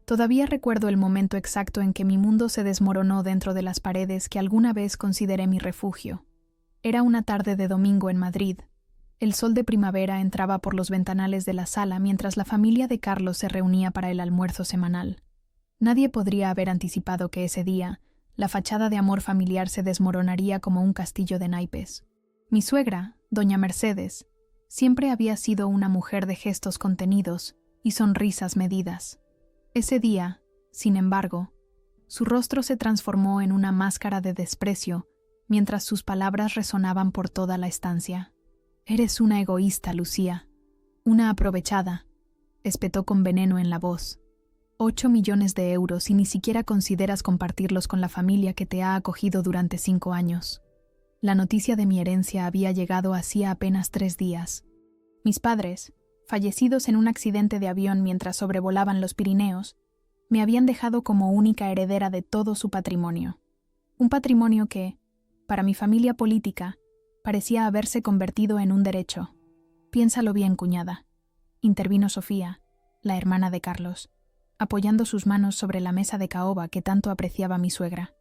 Todavía recuerdo el momento exacto en que mi mundo se desmoronó dentro de las paredes que alguna vez consideré mi refugio. Era una tarde de domingo en Madrid. El sol de primavera entraba por los ventanales de la sala mientras la familia de Carlos se reunía para el almuerzo semanal. Nadie podría haber anticipado que ese día la fachada de amor familiar se desmoronaría como un castillo de naipes. Mi suegra, doña Mercedes, siempre había sido una mujer de gestos contenidos y sonrisas medidas. Ese día, sin embargo, su rostro se transformó en una máscara de desprecio mientras sus palabras resonaban por toda la estancia. «Eres una egoísta, Lucía. Una aprovechada», espetó con veneno en la voz. 8 millones de euros y ni siquiera consideras compartirlos con la familia que te ha acogido durante 5 años. La noticia de mi herencia había llegado hacía apenas 3 días. Mis padres, fallecidos en un accidente de avión mientras sobrevolaban los Pirineos, me habían dejado como única heredera de todo su patrimonio. Un patrimonio que, para mi familia política, parecía haberse convertido en un derecho. «Piénsalo bien, cuñada», intervino Sofía, la hermana de Carlos, apoyando sus manos sobre la mesa de caoba que tanto apreciaba mi suegra.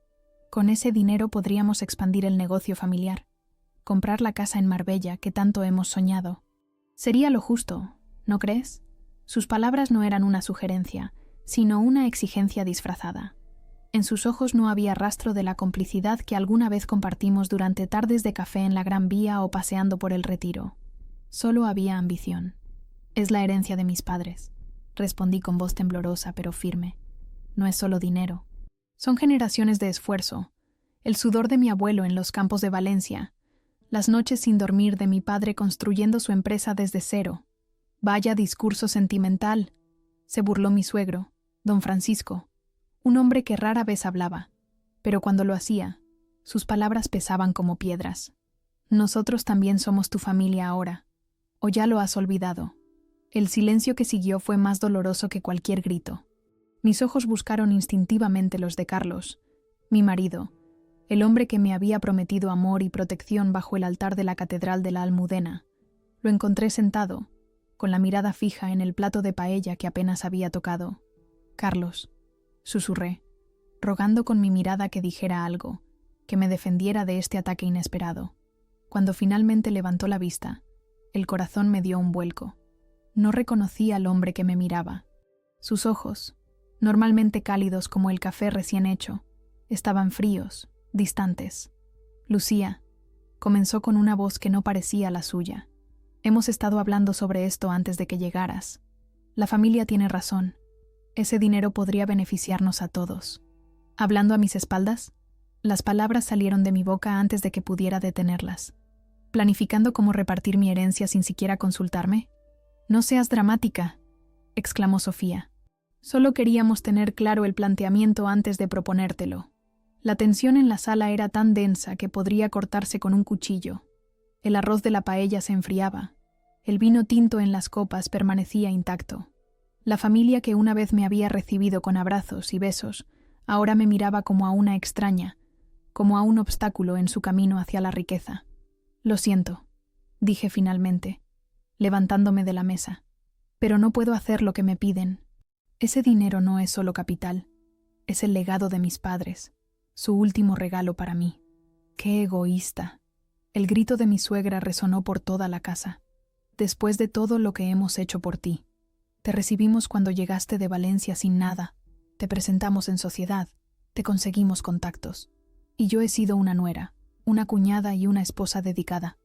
«Con ese dinero podríamos expandir el negocio familiar, comprar la casa en Marbella que tanto hemos soñado. Sería lo justo, ¿no crees?» Sus palabras no eran una sugerencia, sino una exigencia disfrazada. En sus ojos no había rastro de la complicidad que alguna vez compartimos durante tardes de café en la Gran Vía o paseando por el Retiro. Solo había ambición. «Es la herencia de mis padres», respondí con voz temblorosa pero firme. «No es solo dinero. Son generaciones de esfuerzo, el sudor de mi abuelo en los campos de Valencia, las noches sin dormir de mi padre construyendo su empresa desde cero». «Vaya discurso sentimental», se burló mi suegro, don Francisco, un hombre que rara vez hablaba, pero cuando lo hacía, sus palabras pesaban como piedras. «Nosotros también somos tu familia ahora. ¿O ya lo has olvidado?» El silencio que siguió fue más doloroso que cualquier grito. Mis ojos buscaron instintivamente los de Carlos, mi marido, el hombre que me había prometido amor y protección bajo el altar de la Catedral de la Almudena. Lo encontré sentado, con la mirada fija en el plato de paella que apenas había tocado. «Carlos», susurré, rogando con mi mirada que dijera algo, que me defendiera de este ataque inesperado. Cuando finalmente levantó la vista, el corazón me dio un vuelco. No reconocí al hombre que me miraba. Sus ojos, normalmente cálidos como el café recién hecho, estaban fríos, distantes. «Lucía», comenzó con una voz que no parecía la suya. «Hemos estado hablando sobre esto antes de que llegaras. La familia tiene razón. Ese dinero podría beneficiarnos a todos». Hablando a mis espaldas, las palabras salieron de mi boca antes de que pudiera detenerlas. «¿Planificando cómo repartir mi herencia sin siquiera consultarme?» «No seas dramática», exclamó Sofía. «Solo queríamos tener claro el planteamiento antes de proponértelo». La tensión en la sala era tan densa que podría cortarse con un cuchillo. El arroz de la paella se enfriaba. El vino tinto en las copas permanecía intacto. La familia que una vez me había recibido con abrazos y besos, ahora me miraba como a una extraña, como a un obstáculo en su camino hacia la riqueza. «Lo siento», dije finalmente, levantándome de la mesa. «Pero no puedo hacer lo que me piden. Ese dinero no es solo capital, es el legado de mis padres, su último regalo para mí». «¡Qué egoísta!». El grito de mi suegra resonó por toda la casa. «Después de todo lo que hemos hecho por ti. Te recibimos cuando llegaste de Valencia sin nada, te presentamos en sociedad, te conseguimos contactos. Y yo he sido una nuera, una cuñada y una esposa dedicada»,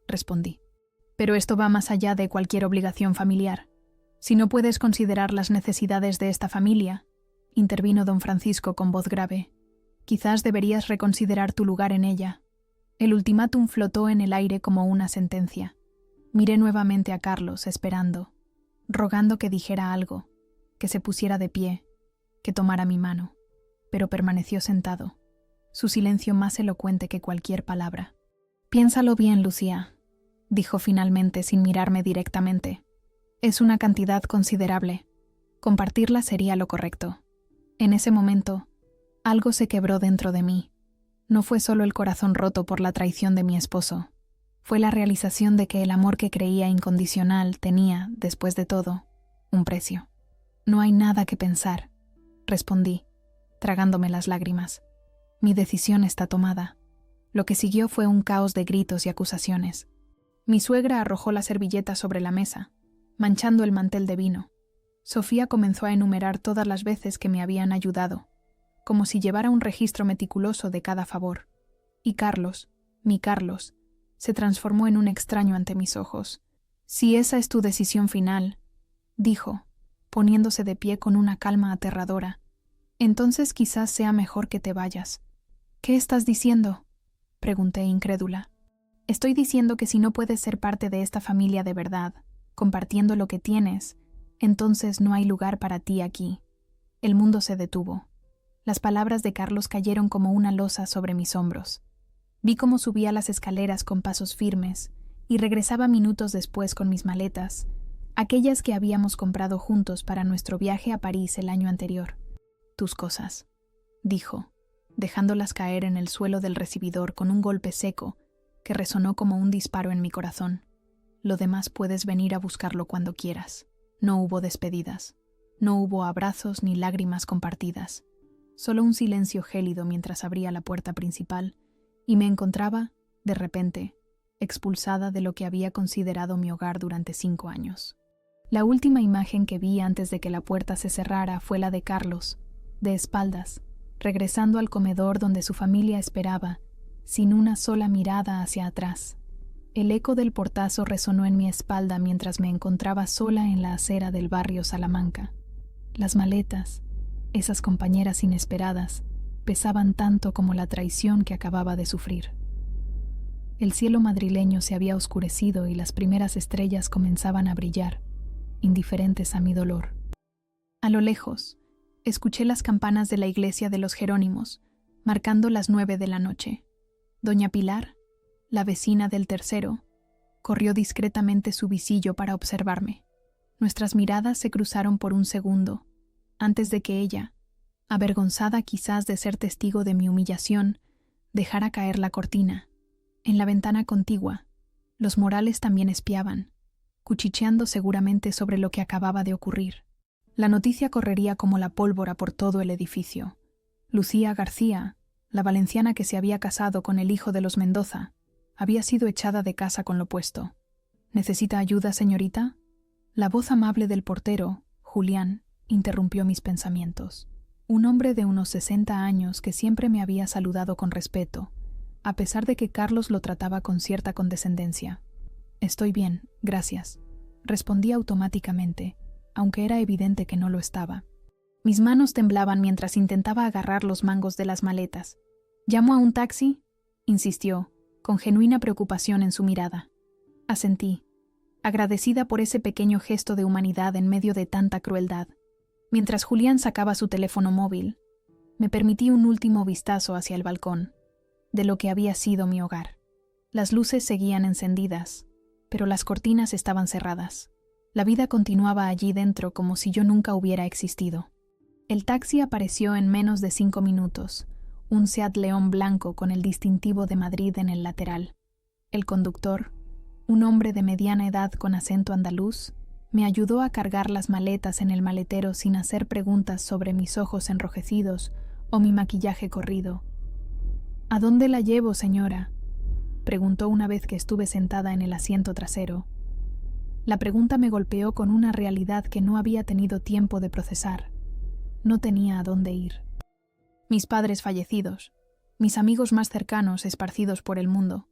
respondí. «Pero esto va más allá de cualquier obligación familiar. Si no puedes considerar las necesidades de esta familia», intervino don Francisco con voz grave, «quizás deberías reconsiderar tu lugar en ella». El ultimátum flotó en el aire como una sentencia. Miré nuevamente a Carlos, esperando, rogando que dijera algo, que se pusiera de pie, que tomara mi mano, pero permaneció sentado, su silencio más elocuente que cualquier palabra. «Piénsalo bien, Lucía», dijo finalmente sin mirarme directamente. «Es una cantidad considerable. Compartirla sería lo correcto». En ese momento, algo se quebró dentro de mí. No fue solo el corazón roto por la traición de mi esposo. Fue la realización de que el amor que creía incondicional tenía, después de todo, un precio. «No hay nada que pensar», respondí, tragándome las lágrimas. Mi decisión está tomada. Lo que siguió fue un caos de gritos y acusaciones. Mi suegra arrojó la servilleta sobre la mesa, manchando el mantel de vino. Sofía comenzó a enumerar todas las veces que me habían ayudado, como si llevara un registro meticuloso de cada favor. Y Carlos, mi Carlos, se transformó en un extraño ante mis ojos. «Si esa es tu decisión final», dijo, poniéndose de pie con una calma aterradora, «entonces quizás sea mejor que te vayas». «¿Qué estás diciendo?», pregunté incrédula. «Estoy diciendo que si no puedes ser parte de esta familia de verdad, compartiendo lo que tienes, entonces no hay lugar para ti aquí». El mundo se detuvo. Las palabras de Carlos cayeron como una losa sobre mis hombros. Vi cómo subía las escaleras con pasos firmes y regresaba minutos después con mis maletas, aquellas que habíamos comprado juntos para nuestro viaje a París el año anterior. «Tus cosas», dijo, dejándolas caer en el suelo del recibidor con un golpe seco que resonó como un disparo en mi corazón. «Lo demás puedes venir a buscarlo cuando quieras». No hubo despedidas, no hubo abrazos ni lágrimas compartidas, solo un silencio gélido mientras abría la puerta principal y me encontraba, de repente, expulsada de lo que había considerado mi hogar durante 5 años. La última imagen que vi antes de que la puerta se cerrara fue la de Carlos, de espaldas, regresando al comedor donde su familia esperaba, sin una sola mirada hacia atrás. El eco del portazo resonó en mi espalda mientras me encontraba sola en la acera del barrio Salamanca. Las maletas, esas compañeras inesperadas, pesaban tanto como la traición que acababa de sufrir. El cielo madrileño se había oscurecido y las primeras estrellas comenzaban a brillar, indiferentes a mi dolor. A lo lejos, escuché las campanas de la iglesia de los Jerónimos, marcando las 9 de la noche. Doña Pilar, la vecina del tercero, corrió discretamente su visillo para observarme. Nuestras miradas se cruzaron por un segundo, antes de que ella, avergonzada quizás de ser testigo de mi humillación, dejara caer la cortina. En la ventana contigua, los Morales también espiaban, cuchicheando seguramente sobre lo que acababa de ocurrir. La noticia correría como la pólvora por todo el edificio. Lucía García, la valenciana que se había casado con el hijo de los Mendoza, había sido echada de casa con lo puesto. ¿Necesita ayuda, señorita? La voz amable del portero, Julián, interrumpió mis pensamientos. Un hombre de unos 60 años que siempre me había saludado con respeto, a pesar de que Carlos lo trataba con cierta condescendencia. «Estoy bien, gracias», respondí automáticamente, aunque era evidente que no lo estaba. Mis manos temblaban mientras intentaba agarrar los mangos de las maletas. «¿Llamo a un taxi?», insistió, con genuina preocupación en su mirada. Asentí, agradecida por ese pequeño gesto de humanidad en medio de tanta crueldad. Mientras Julián sacaba su teléfono móvil, me permití un último vistazo hacia el balcón, de lo que había sido mi hogar. Las luces seguían encendidas, pero las cortinas estaban cerradas. La vida continuaba allí dentro como si yo nunca hubiera existido. El taxi apareció en menos de 5 minutos, un Seat León blanco con el distintivo de Madrid en el lateral. El conductor, un hombre de mediana edad con acento andaluz, me ayudó a cargar las maletas en el maletero sin hacer preguntas sobre mis ojos enrojecidos o mi maquillaje corrido. «¿A dónde la llevo, señora?», preguntó una vez que estuve sentada en el asiento trasero. La pregunta me golpeó con una realidad que no había tenido tiempo de procesar. No tenía a dónde ir. Mis padres fallecidos, mis amigos más cercanos esparcidos por el mundo,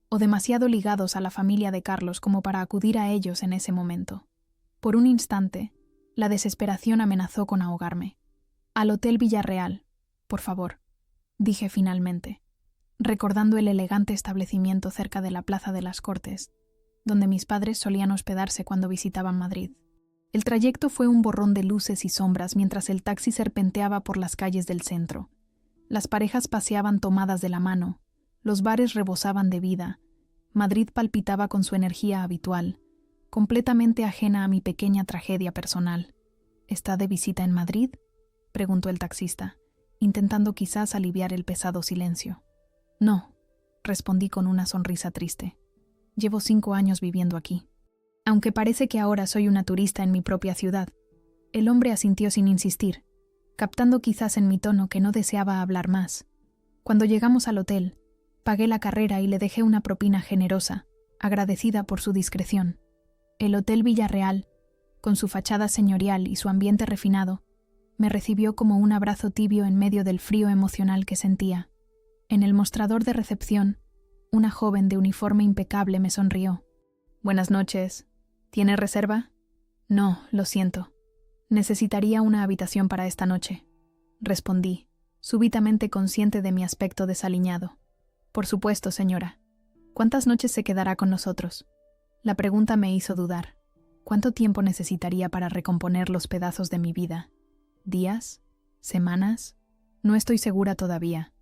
o demasiado ligados a la familia de Carlos como para acudir a ellos en ese momento. Por un instante, la desesperación amenazó con ahogarme. «Al Hotel Villarreal, por favor», dije finalmente, recordando el elegante establecimiento cerca de la Plaza de las Cortes, donde mis padres solían hospedarse cuando visitaban Madrid. El trayecto fue un borrón de luces y sombras mientras el taxi serpenteaba por las calles del centro. Las parejas paseaban tomadas de la mano, los bares rebosaban de vida, Madrid palpitaba con su energía habitual, completamente ajena a mi pequeña tragedia personal. «¿Está de visita en Madrid?», preguntó el taxista, intentando quizás aliviar el pesado silencio. «No», respondí con una sonrisa triste. «Llevo 5 años viviendo aquí. Aunque parece que ahora soy una turista en mi propia ciudad». El hombre asintió sin insistir. captando quizás en mi tono que no deseaba hablar más. Cuando llegamos al hotel, pagué la carrera y le dejé una propina generosa, agradecida por su discreción. El Hotel Villarreal, con su fachada señorial y su ambiente refinado, me recibió como un abrazo tibio en medio del frío emocional que sentía. En el mostrador de recepción, una joven de uniforme impecable me sonrió. «Buenas noches. ¿Tiene reserva?» «No, lo siento. Necesitaría una habitación para esta noche», respondí, súbitamente consciente de mi aspecto desaliñado. «Por supuesto, señora. ¿Cuántas noches se quedará con nosotros?» La pregunta me hizo dudar. ¿Cuánto tiempo necesitaría para recomponer los pedazos de mi vida? ¿Días? ¿Semanas? No estoy segura todavía.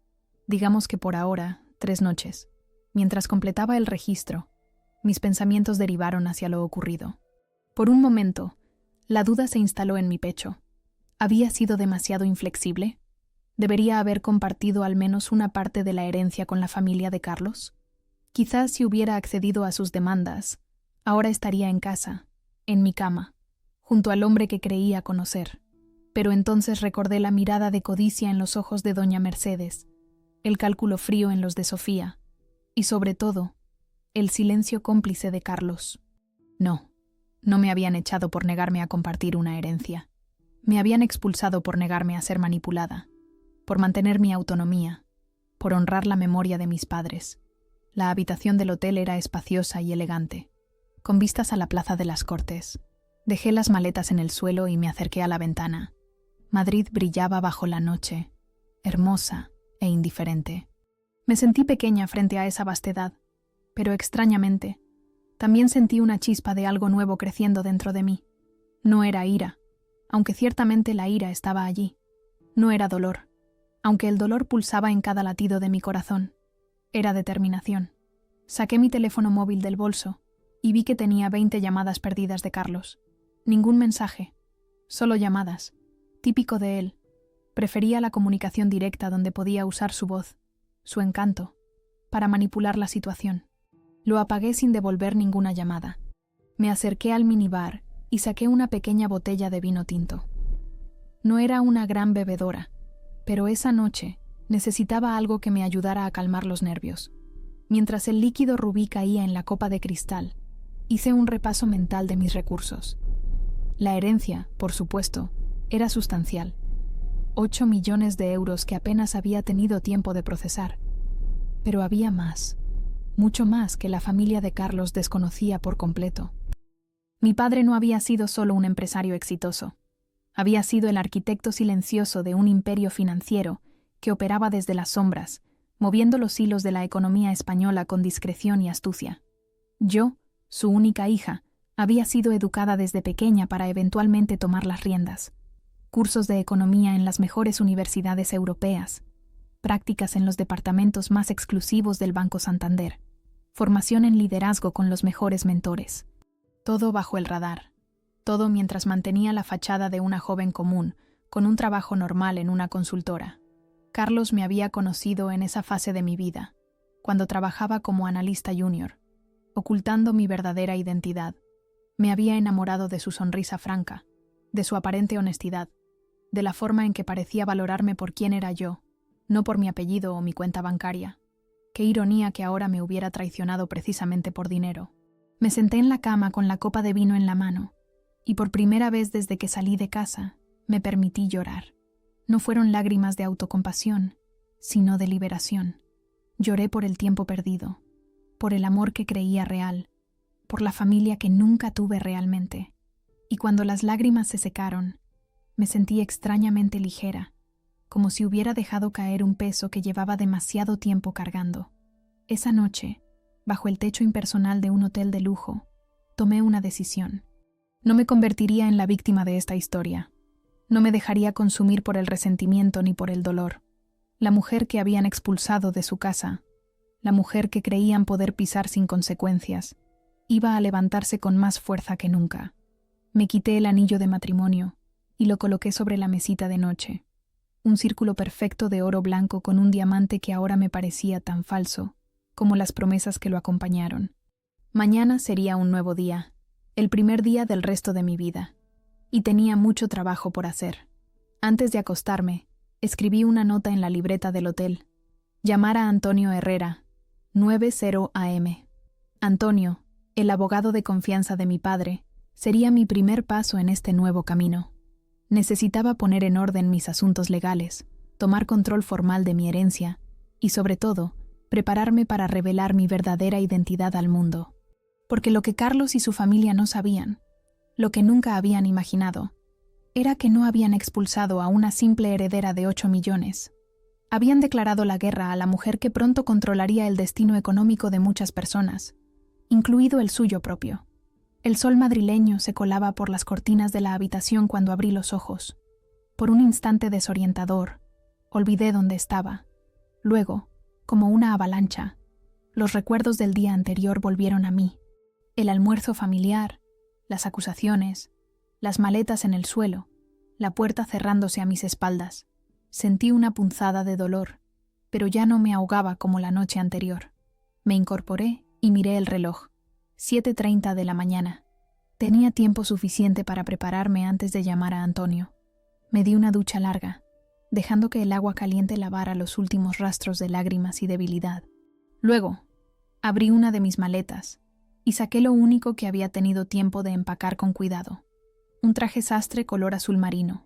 Digamos que por ahora, 3 noches. Mientras completaba el registro, mis pensamientos derivaron hacia lo ocurrido. Por un momento, la duda se instaló en mi pecho. ¿Había sido demasiado inflexible? ¿Debería haber compartido al menos una parte de la herencia con la familia de Carlos? Quizás si hubiera accedido a sus demandas, ahora estaría en casa, en mi cama, junto al hombre que creía conocer. Pero entonces recordé la mirada de codicia en los ojos de doña Mercedes, el cálculo frío en los de Sofía, y sobre todo, el silencio cómplice de Carlos. No me habían echado por negarme a compartir una herencia. Me habían expulsado por negarme a ser manipulada, por mantener mi autonomía, por honrar la memoria de mis padres. La habitación del hotel era espaciosa y elegante, con vistas a la Plaza de las Cortes. Dejé las maletas en el suelo y me acerqué a la ventana. Madrid brillaba bajo la noche, hermosa e indiferente. Me sentí pequeña frente a esa vastedad, pero extrañamente, también sentí una chispa de algo nuevo creciendo dentro de mí. No era ira, aunque ciertamente la ira estaba allí. No era dolor, aunque el dolor pulsaba en cada latido de mi corazón. Era determinación. Saqué mi teléfono móvil del bolso y vi que tenía 20 llamadas perdidas de Carlos. Ningún mensaje, solo llamadas. Típico de él. Prefería la comunicación directa donde podía usar su voz, su encanto, para manipular la situación. Lo apagué sin devolver ninguna llamada. Me acerqué al minibar y saqué una pequeña botella de vino tinto. No era una gran bebedora, pero esa noche necesitaba algo que me ayudara a calmar los nervios. Mientras el líquido rubí caía en la copa de cristal, hice un repaso mental de mis recursos. La herencia, por supuesto, era sustancial. 8 millones de euros que apenas había tenido tiempo de procesar. Pero había más, mucho más que la familia de Carlos desconocía por completo. Mi padre no había sido solo un empresario exitoso. Había sido el arquitecto silencioso de un imperio financiero que operaba desde las sombras, moviendo los hilos de la economía española con discreción y astucia. Yo, su única hija, había sido educada desde pequeña para eventualmente tomar las riendas. Cursos de economía en las mejores universidades europeas, prácticas en los departamentos más exclusivos del Banco Santander, formación en liderazgo con los mejores mentores. Todo bajo el radar. Todo mientras mantenía la fachada de una joven común, con un trabajo normal en una consultora. Carlos me había conocido en esa fase de mi vida, cuando trabajaba como analista junior, ocultando mi verdadera identidad. Me había enamorado de su sonrisa franca, de su aparente honestidad, de la forma en que parecía valorarme por quién era yo, no por mi apellido o mi cuenta bancaria. Qué ironía que ahora me hubiera traicionado precisamente por dinero. Me senté en la cama con la copa de vino en la mano, y por primera vez desde que salí de casa, me permití llorar. No fueron lágrimas de autocompasión, sino de liberación. Lloré por el tiempo perdido, por el amor que creía real, por la familia que nunca tuve realmente. Y cuando las lágrimas se secaron, me sentí extrañamente ligera, como si hubiera dejado caer un peso que llevaba demasiado tiempo cargando. Esa noche, bajo el techo impersonal de un hotel de lujo, tomé una decisión. No me convertiría en la víctima de esta historia. No me dejaría consumir por el resentimiento ni por el dolor. La mujer que habían expulsado de su casa, la mujer que creían poder pisar sin consecuencias, iba a levantarse con más fuerza que nunca. Me quité el anillo de matrimonio y lo coloqué sobre la mesita de noche. Un círculo perfecto de oro blanco con un diamante que ahora me parecía tan falso como las promesas que lo acompañaron. Mañana sería un nuevo día, el primer día del resto de mi vida, y tenía mucho trabajo por hacer. Antes de acostarme, escribí una nota en la libreta del hotel. Llamar a Antonio Herrera, 9:00 a.m. Antonio, el abogado de confianza de mi padre, sería mi primer paso en este nuevo camino. Necesitaba poner en orden mis asuntos legales, tomar control formal de mi herencia y, sobre todo, prepararme para revelar mi verdadera identidad al mundo. Porque lo que Carlos y su familia no sabían, lo que nunca habían imaginado, era que no habían expulsado a una simple heredera de 8 millones. Habían declarado la guerra a la mujer que pronto controlaría el destino económico de muchas personas, incluido el suyo propio. El sol madrileño se colaba por las cortinas de la habitación cuando abrí los ojos. Por un instante desorientador, olvidé dónde estaba. Luego, como una avalancha, los recuerdos del día anterior volvieron a mí. El almuerzo familiar, las acusaciones, las maletas en el suelo, la puerta cerrándose a mis espaldas. Sentí una punzada de dolor, pero ya no me ahogaba como la noche anterior. Me incorporé y miré el reloj. 7:30 de la mañana. Tenía tiempo suficiente para prepararme antes de llamar a Antonio. Me di una ducha larga, dejando que el agua caliente lavara los últimos rastros de lágrimas y debilidad. Luego, abrí una de mis maletas y saqué lo único que había tenido tiempo de empacar con cuidado. Un traje sastre color azul marino,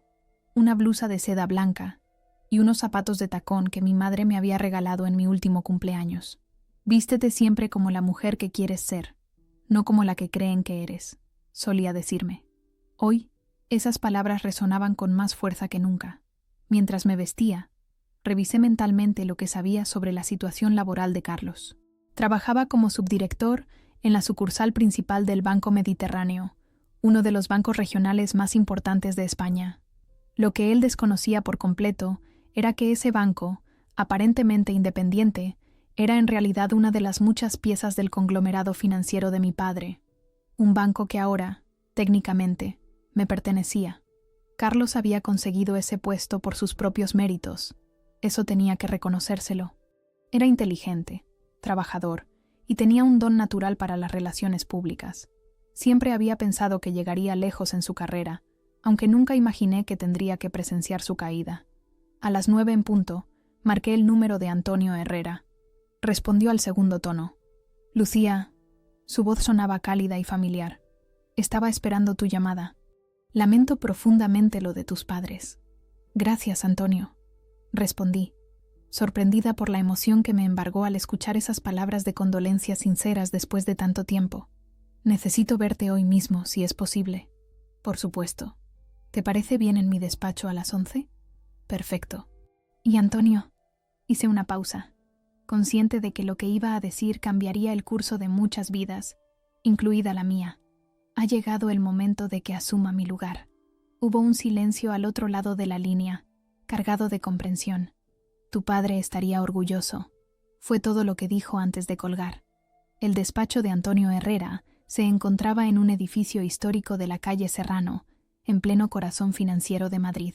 una blusa de seda blanca y unos zapatos de tacón que mi madre me había regalado en mi último cumpleaños. Vístete siempre como la mujer que quieres ser, no como la que creen que eres, solía decirme. Hoy, esas palabras resonaban con más fuerza que nunca. Mientras me vestía, revisé mentalmente lo que sabía sobre la situación laboral de Carlos. Trabajaba como subdirector en la sucursal principal del Banco Mediterráneo, uno de los bancos regionales más importantes de España. Lo que él desconocía por completo era que ese banco, aparentemente independiente, era en realidad una de las muchas piezas del conglomerado financiero de mi padre, un banco que ahora, técnicamente, me pertenecía. Carlos había conseguido ese puesto por sus propios méritos, eso tenía que reconocérselo. Era inteligente, trabajador, y tenía un don natural para las relaciones públicas. Siempre había pensado que llegaría lejos en su carrera, aunque nunca imaginé que tendría que presenciar su caída. A las 9 en punto, marqué el número de Antonio Herrera. Respondió al segundo tono. Lucía, su voz sonaba cálida y familiar. Estaba esperando tu llamada. Lamento profundamente lo de tus padres. Gracias, Antonio, respondí, sorprendida por la emoción que me embargó al escuchar esas palabras de condolencias sinceras después de tanto tiempo. Necesito verte hoy mismo, si es posible. Por supuesto. ¿Te parece bien en mi despacho a las 11? Perfecto. Y Antonio, hice una pausa, consciente de que lo que iba a decir cambiaría el curso de muchas vidas, incluida la mía. Ha llegado el momento de que asuma mi lugar. Hubo un silencio al otro lado de la línea, cargado de comprensión. Tu padre estaría orgulloso. Fue todo lo que dijo antes de colgar. El despacho de Antonio Herrera se encontraba en un edificio histórico de la calle Serrano, en pleno corazón financiero de Madrid.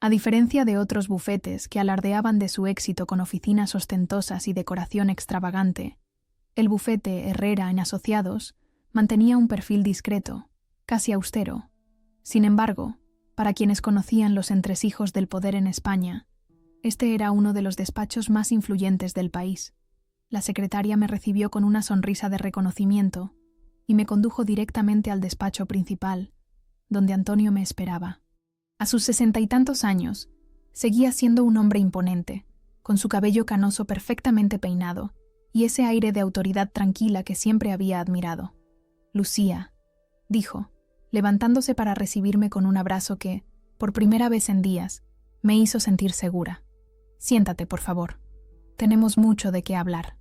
A diferencia de otros bufetes que alardeaban de su éxito con oficinas ostentosas y decoración extravagante, el bufete Herrera en Asociados mantenía un perfil discreto, casi austero. Sin embargo, para quienes conocían los entresijos del poder en España, este era uno de los despachos más influyentes del país. La secretaria me recibió con una sonrisa de reconocimiento y me condujo directamente al despacho principal, donde Antonio me esperaba. A sus 60 y tantos años, seguía siendo un hombre imponente, con su cabello canoso perfectamente peinado y ese aire de autoridad tranquila que siempre había admirado. Lucía, dijo, levantándose para recibirme con un abrazo que, por primera vez en días, me hizo sentir segura. Siéntate, por favor. Tenemos mucho de qué hablar.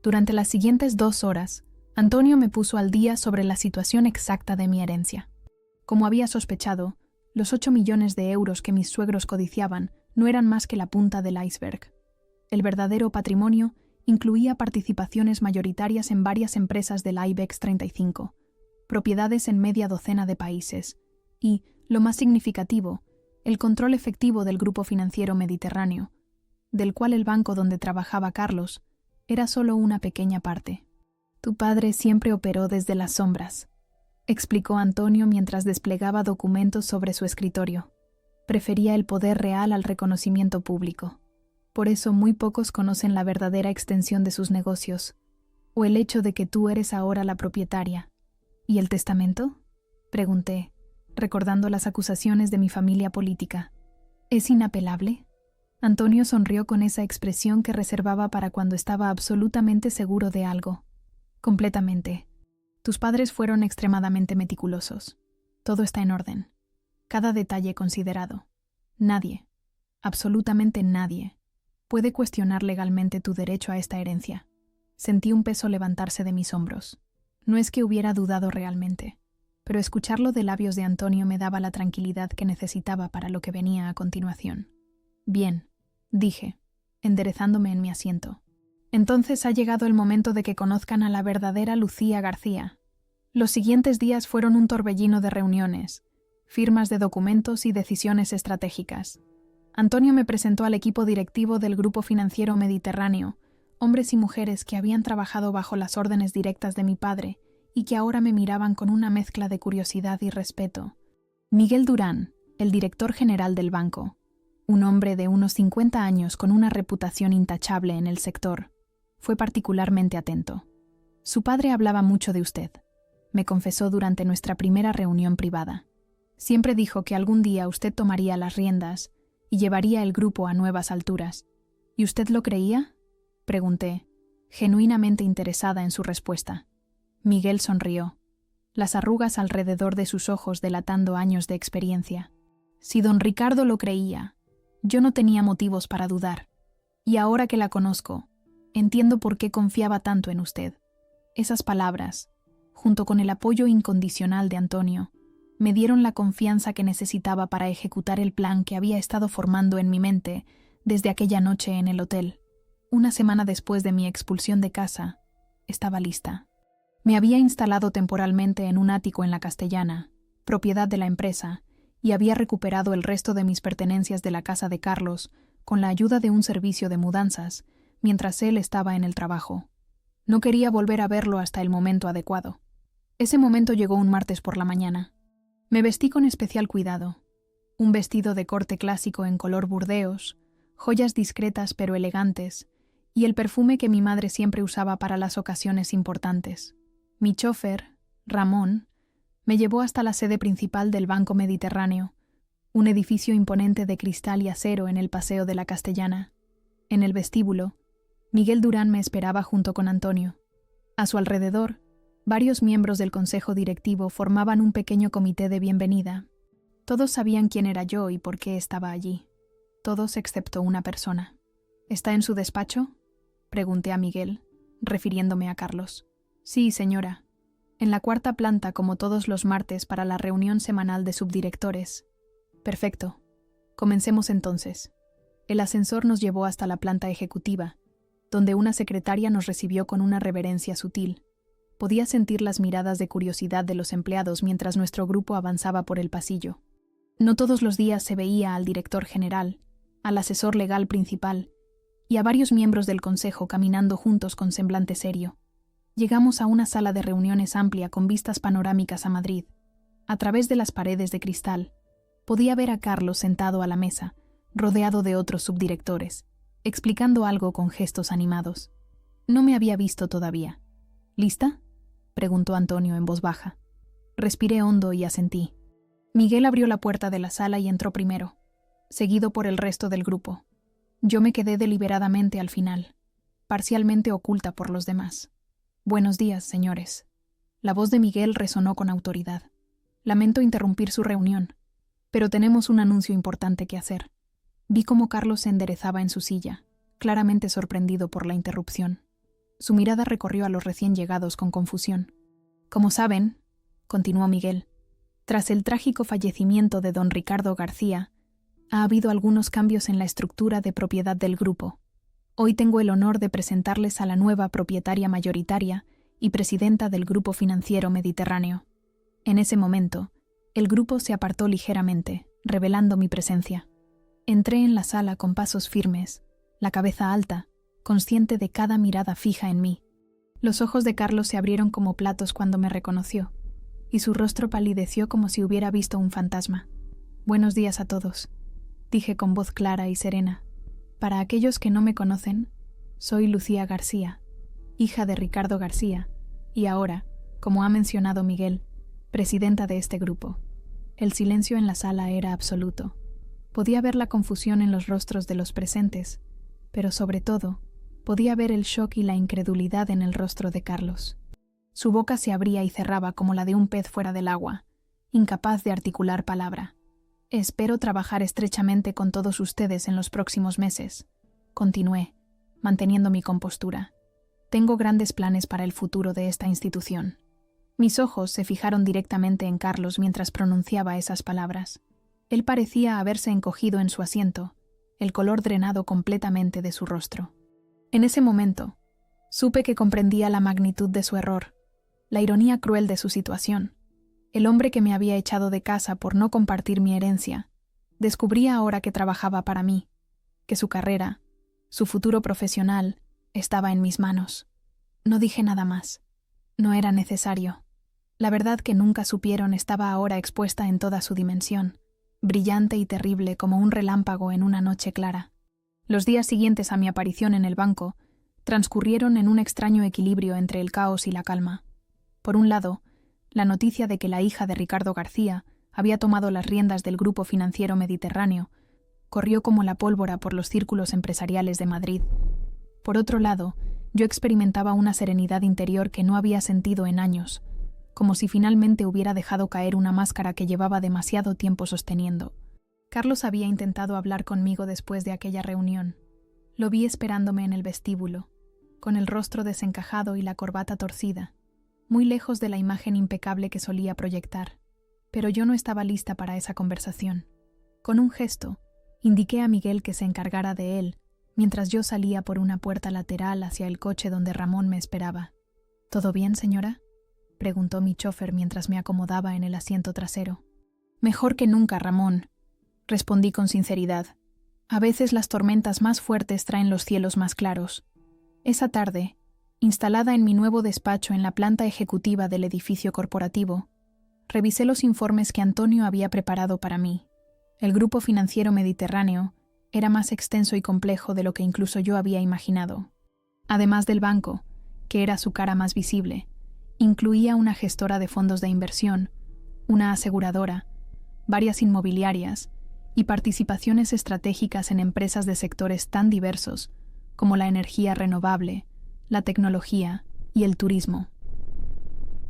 Durante las siguientes 2 horas, Antonio me puso al día sobre la situación exacta de mi herencia. Como había sospechado, los 8 millones de euros que mis suegros codiciaban no eran más que la punta del iceberg. El verdadero patrimonio incluía participaciones mayoritarias en varias empresas del IBEX 35, propiedades en media docena de países y, lo más significativo, el control efectivo del grupo financiero mediterráneo, del cual el banco donde trabajaba Carlos era solo una pequeña parte. Tu padre siempre operó desde las sombras, explicó Antonio mientras desplegaba documentos sobre su escritorio. Prefería el poder real al reconocimiento público. Por eso muy pocos conocen la verdadera extensión de sus negocios, o el hecho de que tú eres ahora la propietaria. ¿Y el testamento?, pregunté, recordando las acusaciones de mi familia política. ¿Es inapelable? Antonio sonrió con esa expresión que reservaba para cuando estaba absolutamente seguro de algo. Completamente. Tus padres fueron extremadamente meticulosos. Todo está en orden. Cada detalle considerado. Nadie, absolutamente nadie, puede cuestionar legalmente tu derecho a esta herencia. Sentí un peso levantarse de mis hombros. No es que hubiera dudado realmente, pero escucharlo de labios de Antonio me daba la tranquilidad que necesitaba para lo que venía a continuación. Bien, dije, enderezándome en mi asiento. Entonces ha llegado el momento de que conozcan a la verdadera Lucía García. Los siguientes días fueron un torbellino de reuniones, firmas de documentos y decisiones estratégicas. Antonio me presentó al equipo directivo del Grupo Financiero Mediterráneo, hombres y mujeres que habían trabajado bajo las órdenes directas de mi padre y que ahora me miraban con una mezcla de curiosidad y respeto. Miguel Durán, el director general del banco, un hombre de unos 50 años con una reputación intachable en el sector, fue particularmente atento. Su padre hablaba mucho de usted, me confesó durante nuestra primera reunión privada. Siempre dijo que algún día usted tomaría las riendas y llevaría el grupo a nuevas alturas. ¿Y usted lo creía?, pregunté, genuinamente interesada en su respuesta. Miguel sonrió, las arrugas alrededor de sus ojos delatando años de experiencia. Si don Ricardo lo creía, yo no tenía motivos para dudar. Y ahora que la conozco, entiendo por qué confiaba tanto en usted. Esas palabras, junto con el apoyo incondicional de Antonio, me dieron la confianza que necesitaba para ejecutar el plan que había estado formando en mi mente desde aquella noche en el hotel. Una semana después de mi expulsión de casa, estaba lista. Me había instalado temporalmente en un ático en la Castellana, propiedad de la empresa, y había recuperado el resto de mis pertenencias de la casa de Carlos con la ayuda de un servicio de mudanzas, mientras él estaba en el trabajo. No quería volver a verlo hasta el momento adecuado. Ese momento llegó un martes por la mañana. Me vestí con especial cuidado. Un vestido de corte clásico en color burdeos, joyas discretas pero elegantes, y el perfume que mi madre siempre usaba para las ocasiones importantes. Mi chófer, Ramón, me llevó hasta la sede principal del Banco Mediterráneo, un edificio imponente de cristal y acero en el Paseo de la Castellana. En el vestíbulo, Miguel Durán me esperaba junto con Antonio. A su alrededor, varios miembros del consejo directivo formaban un pequeño comité de bienvenida. Todos sabían quién era yo y por qué estaba allí. Todos excepto una persona. ¿Está en su despacho?, pregunté a Miguel, refiriéndome a Carlos. Sí, señora. En la 4ª planta, como todos los martes, para la reunión semanal de subdirectores. Perfecto. Comencemos entonces. El ascensor nos llevó hasta la planta ejecutiva, donde una secretaria nos recibió con una reverencia sutil. Podía sentir las miradas de curiosidad de los empleados mientras nuestro grupo avanzaba por el pasillo. No todos los días se veía al director general, al asesor legal principal y a varios miembros del consejo caminando juntos con semblante serio. Llegamos a una sala de reuniones amplia con vistas panorámicas a Madrid. A través de las paredes de cristal, podía ver a Carlos sentado a la mesa, rodeado de otros subdirectores, explicando algo con gestos animados. No me había visto todavía. ¿Lista?, preguntó Antonio en voz baja. Respiré hondo y asentí. Miguel abrió la puerta de la sala y entró primero, seguido por el resto del grupo. Yo me quedé deliberadamente al final, parcialmente oculta por los demás. Buenos días, señores. La voz de Miguel resonó con autoridad. Lamento interrumpir su reunión, pero tenemos un anuncio importante que hacer. Vi cómo Carlos se enderezaba en su silla, claramente sorprendido por la interrupción. Su mirada recorrió a los recién llegados con confusión. Como saben, continuó Miguel, tras el trágico fallecimiento de don Ricardo García, ha habido algunos cambios en la estructura de propiedad del grupo. Hoy tengo el honor de presentarles a la nueva propietaria mayoritaria y presidenta del Grupo Financiero Mediterráneo. En ese momento, el grupo se apartó ligeramente, revelando mi presencia. Entré en la sala con pasos firmes, la cabeza alta, consciente de cada mirada fija en mí. Los ojos de Carlos se abrieron como platos cuando me reconoció, y su rostro palideció como si hubiera visto un fantasma. Buenos días a todos. dije con voz clara y serena. Para aquellos que no me conocen, soy Lucía García, hija de Ricardo García, y ahora, como ha mencionado Miguel, presidenta de este grupo. El silencio en la sala era absoluto. Podía ver la confusión en los rostros de los presentes, pero sobre todo, podía ver el shock y la incredulidad en el rostro de Carlos. Su boca se abría y cerraba como la de un pez fuera del agua, incapaz de articular palabra. Espero trabajar estrechamente con todos ustedes en los próximos meses, continué, manteniendo mi compostura. Tengo grandes planes para el futuro de esta institución. Mis ojos se fijaron directamente en Carlos mientras pronunciaba esas palabras. Él parecía haberse encogido en su asiento, el color drenado completamente de su rostro. En ese momento, supe que comprendía la magnitud de su error, la ironía cruel de su situación. El hombre que me había echado de casa por no compartir mi herencia, descubría ahora que trabajaba para mí, que su carrera, su futuro profesional, estaba en mis manos. No dije nada más. No era necesario. La verdad que nunca supieron estaba ahora expuesta en toda su dimensión, brillante y terrible como un relámpago en una noche clara. Los días siguientes a mi aparición en el banco transcurrieron en un extraño equilibrio entre el caos y la calma. Por un lado, la noticia de que la hija de Ricardo García había tomado las riendas del Grupo Financiero Mediterráneo corrió como la pólvora por los círculos empresariales de Madrid. Por otro lado, yo experimentaba una serenidad interior que no había sentido en años, como si finalmente hubiera dejado caer una máscara que llevaba demasiado tiempo sosteniendo. Carlos había intentado hablar conmigo después de aquella reunión. Lo vi esperándome en el vestíbulo, con el rostro desencajado y la corbata torcida, muy lejos de la imagen impecable que solía proyectar. Pero yo no estaba lista para esa conversación. Con un gesto, indiqué a Miguel que se encargara de él, mientras yo salía por una puerta lateral hacia el coche donde Ramón me esperaba. ¿Todo bien, señora?, preguntó mi chófer mientras me acomodaba en el asiento trasero. Mejor que nunca, Ramón, respondí con sinceridad. A veces las tormentas más fuertes traen los cielos más claros. Esa tarde, instalada en mi nuevo despacho en la planta ejecutiva del edificio corporativo, revisé los informes que Antonio había preparado para mí. El Grupo Financiero Mediterráneo era más extenso y complejo de lo que incluso yo había imaginado. Además del banco, que era su cara más visible, incluía una gestora de fondos de inversión, una aseguradora, varias inmobiliarias y participaciones estratégicas en empresas de sectores tan diversos como la energía renovable, la tecnología y el turismo.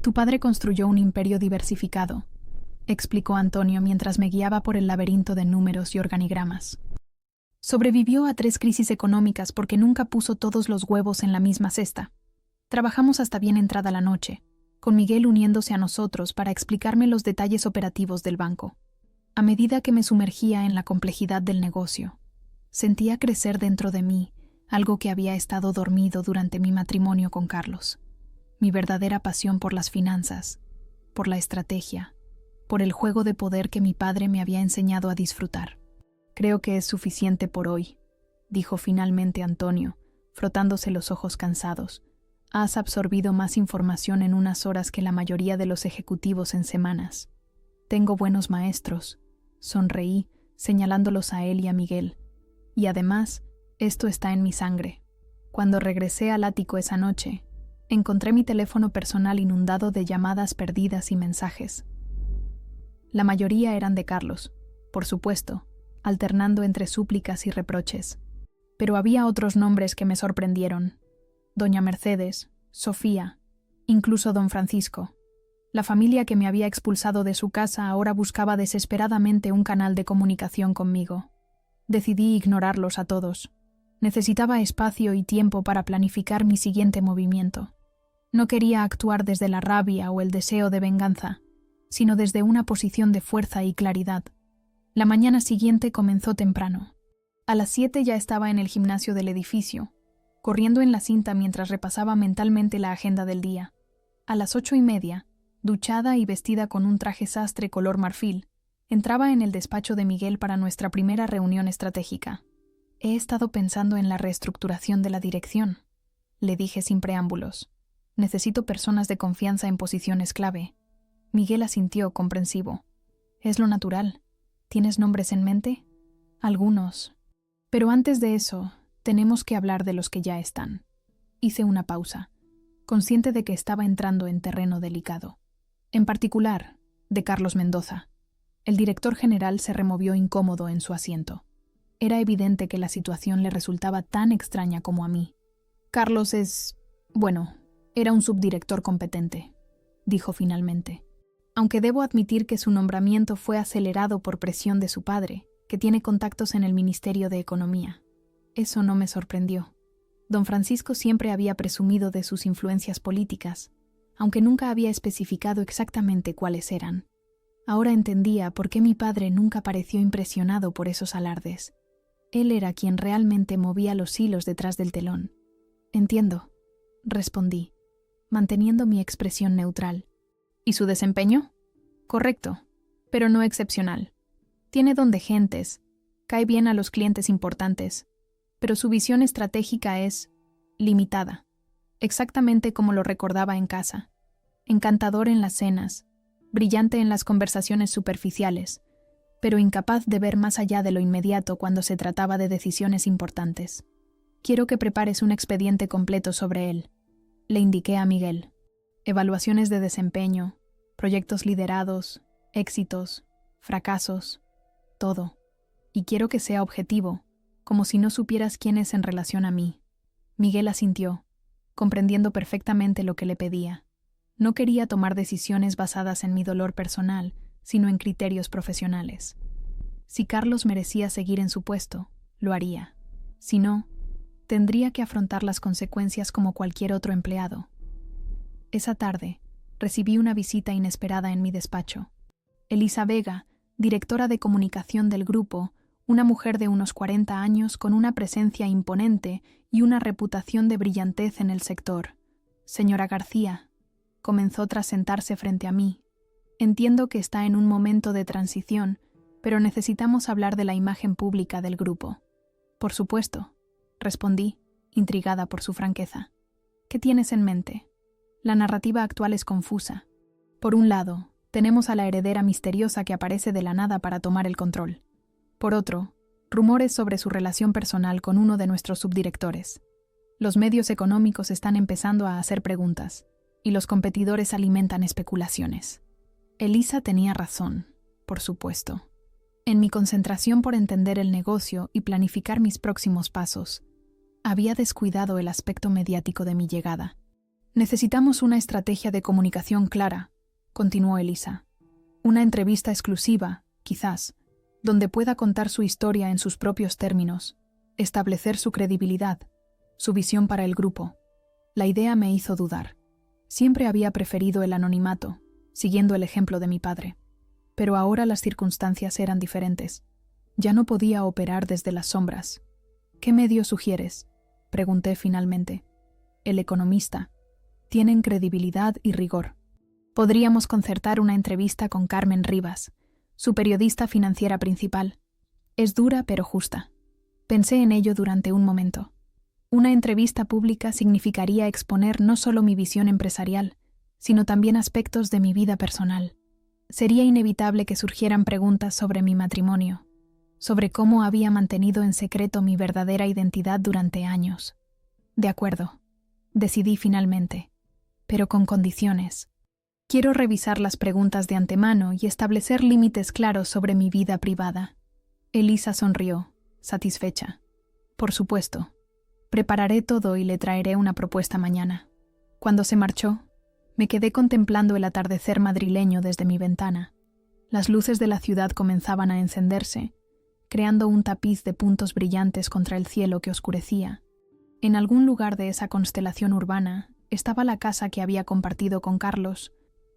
Tu padre construyó un imperio diversificado, explicó Antonio mientras me guiaba por el laberinto de números y organigramas. Sobrevivió a 3 crisis económicas porque nunca puso todos los huevos en la misma cesta. Trabajamos hasta bien entrada la noche, con Miguel uniéndose a nosotros para explicarme los detalles operativos del banco. A medida que me sumergía en la complejidad del negocio, sentía crecer dentro de mí algo que había estado dormido durante mi matrimonio con Carlos. Mi verdadera pasión por las finanzas, por la estrategia, por el juego de poder que mi padre me había enseñado a disfrutar. Creo que es suficiente por hoy, dijo finalmente Antonio, frotándose los ojos cansados. Has absorbido más información en unas horas que la mayoría de los ejecutivos en semanas. Tengo buenos maestros, sonreí, señalándolos a él y a Miguel. Y además, esto está en mi sangre. Cuando regresé al ático esa noche, encontré mi teléfono personal inundado de llamadas perdidas y mensajes. La mayoría eran de Carlos, por supuesto, alternando entre súplicas y reproches. Pero había otros nombres que me sorprendieron. Doña Mercedes, Sofía, incluso don Francisco. La familia que me había expulsado de su casa ahora buscaba desesperadamente un canal de comunicación conmigo. Decidí ignorarlos a todos. Necesitaba espacio y tiempo para planificar mi siguiente movimiento. No quería actuar desde la rabia o el deseo de venganza, sino desde una posición de fuerza y claridad. La mañana siguiente comenzó temprano. A las 7 ya estaba en el gimnasio del edificio, corriendo en la cinta mientras repasaba mentalmente la agenda del día. A las 8:30, duchada y vestida con un traje sastre color marfil, entraba en el despacho de Miguel para nuestra primera reunión estratégica. He estado pensando en la reestructuración de la dirección, le dije sin preámbulos. Necesito personas de confianza en posiciones clave. Miguel asintió comprensivo. Es lo natural. ¿Tienes nombres en mente? Algunos. Pero antes de eso, tenemos que hablar de los que ya están. Hice una pausa, consciente de que estaba entrando en terreno delicado. En particular, de Carlos Mendoza. El director general se removió incómodo en su asiento. Era evidente que la situación le resultaba tan extraña como a mí. Carlos era un subdirector competente, dijo finalmente. Aunque debo admitir que su nombramiento fue acelerado por presión de su padre, que tiene contactos en el Ministerio de Economía. Eso no me sorprendió. Don Francisco siempre había presumido de sus influencias políticas, aunque nunca había especificado exactamente cuáles eran. Ahora entendía por qué mi padre nunca pareció impresionado por esos alardes. Él era quien realmente movía los hilos detrás del telón. Entiendo, respondí, manteniendo mi expresión neutral. ¿Y su desempeño? Correcto, pero no excepcional. Tiene don de gentes, cae bien a los clientes importantes, pero su visión estratégica es limitada, exactamente como lo recordaba en casa. Encantador en las cenas, brillante en las conversaciones superficiales, pero incapaz de ver más allá de lo inmediato cuando se trataba de decisiones importantes. Quiero que prepares un expediente completo sobre él, le indiqué a Miguel. Evaluaciones de desempeño, proyectos liderados, éxitos, fracasos, todo. Y quiero que sea objetivo, como si no supieras quién es en relación a mí. Miguel asintió, comprendiendo perfectamente lo que le pedía. No quería tomar decisiones basadas en mi dolor personal, sino en criterios profesionales. Si Carlos merecía seguir en su puesto, lo haría. Si no, tendría que afrontar las consecuencias como cualquier otro empleado. Esa tarde, recibí una visita inesperada en mi despacho. Elisa Vega, directora de comunicación del grupo, una mujer de unos 40 años con una presencia imponente y una reputación de brillantez en el sector. Señora García, comenzó tras sentarse frente a mí. Entiendo que está en un momento de transición, pero necesitamos hablar de la imagen pública del grupo. Por supuesto, respondí, intrigada por su franqueza. ¿Qué tienes en mente? La narrativa actual es confusa. Por un lado, tenemos a la heredera misteriosa que aparece de la nada para tomar el control. Por otro, rumores sobre su relación personal con uno de nuestros subdirectores. Los medios económicos están empezando a hacer preguntas, y los competidores alimentan especulaciones. Elisa tenía razón, por supuesto. En mi concentración por entender el negocio y planificar mis próximos pasos, había descuidado el aspecto mediático de mi llegada. Necesitamos una estrategia de comunicación clara, continuó Elisa. Una entrevista exclusiva, quizás, donde pueda contar su historia en sus propios términos, establecer su credibilidad, su visión para el grupo. La idea me hizo dudar. Siempre había preferido el anonimato, siguiendo el ejemplo de mi padre. Pero ahora las circunstancias eran diferentes. Ya no podía operar desde las sombras. ¿Qué medio sugieres?, pregunté finalmente. El Economista. Tienen credibilidad y rigor. Podríamos concertar una entrevista con Carmen Rivas, su periodista financiera principal. Es dura pero justa. Pensé en ello durante un momento. Una entrevista pública significaría exponer no solo mi visión empresarial, sino también aspectos de mi vida personal. Sería inevitable que surgieran preguntas sobre mi matrimonio, sobre cómo había mantenido en secreto mi verdadera identidad durante años. De acuerdo, decidí finalmente, pero con condiciones. Quiero revisar las preguntas de antemano y establecer límites claros sobre mi vida privada. Elisa sonrió, satisfecha. Por supuesto. Prepararé todo y le traeré una propuesta mañana. Cuando se marchó, me quedé contemplando el atardecer madrileño desde mi ventana. Las luces de la ciudad comenzaban a encenderse, creando un tapiz de puntos brillantes contra el cielo que oscurecía. En algún lugar de esa constelación urbana estaba la casa que había compartido con Carlos,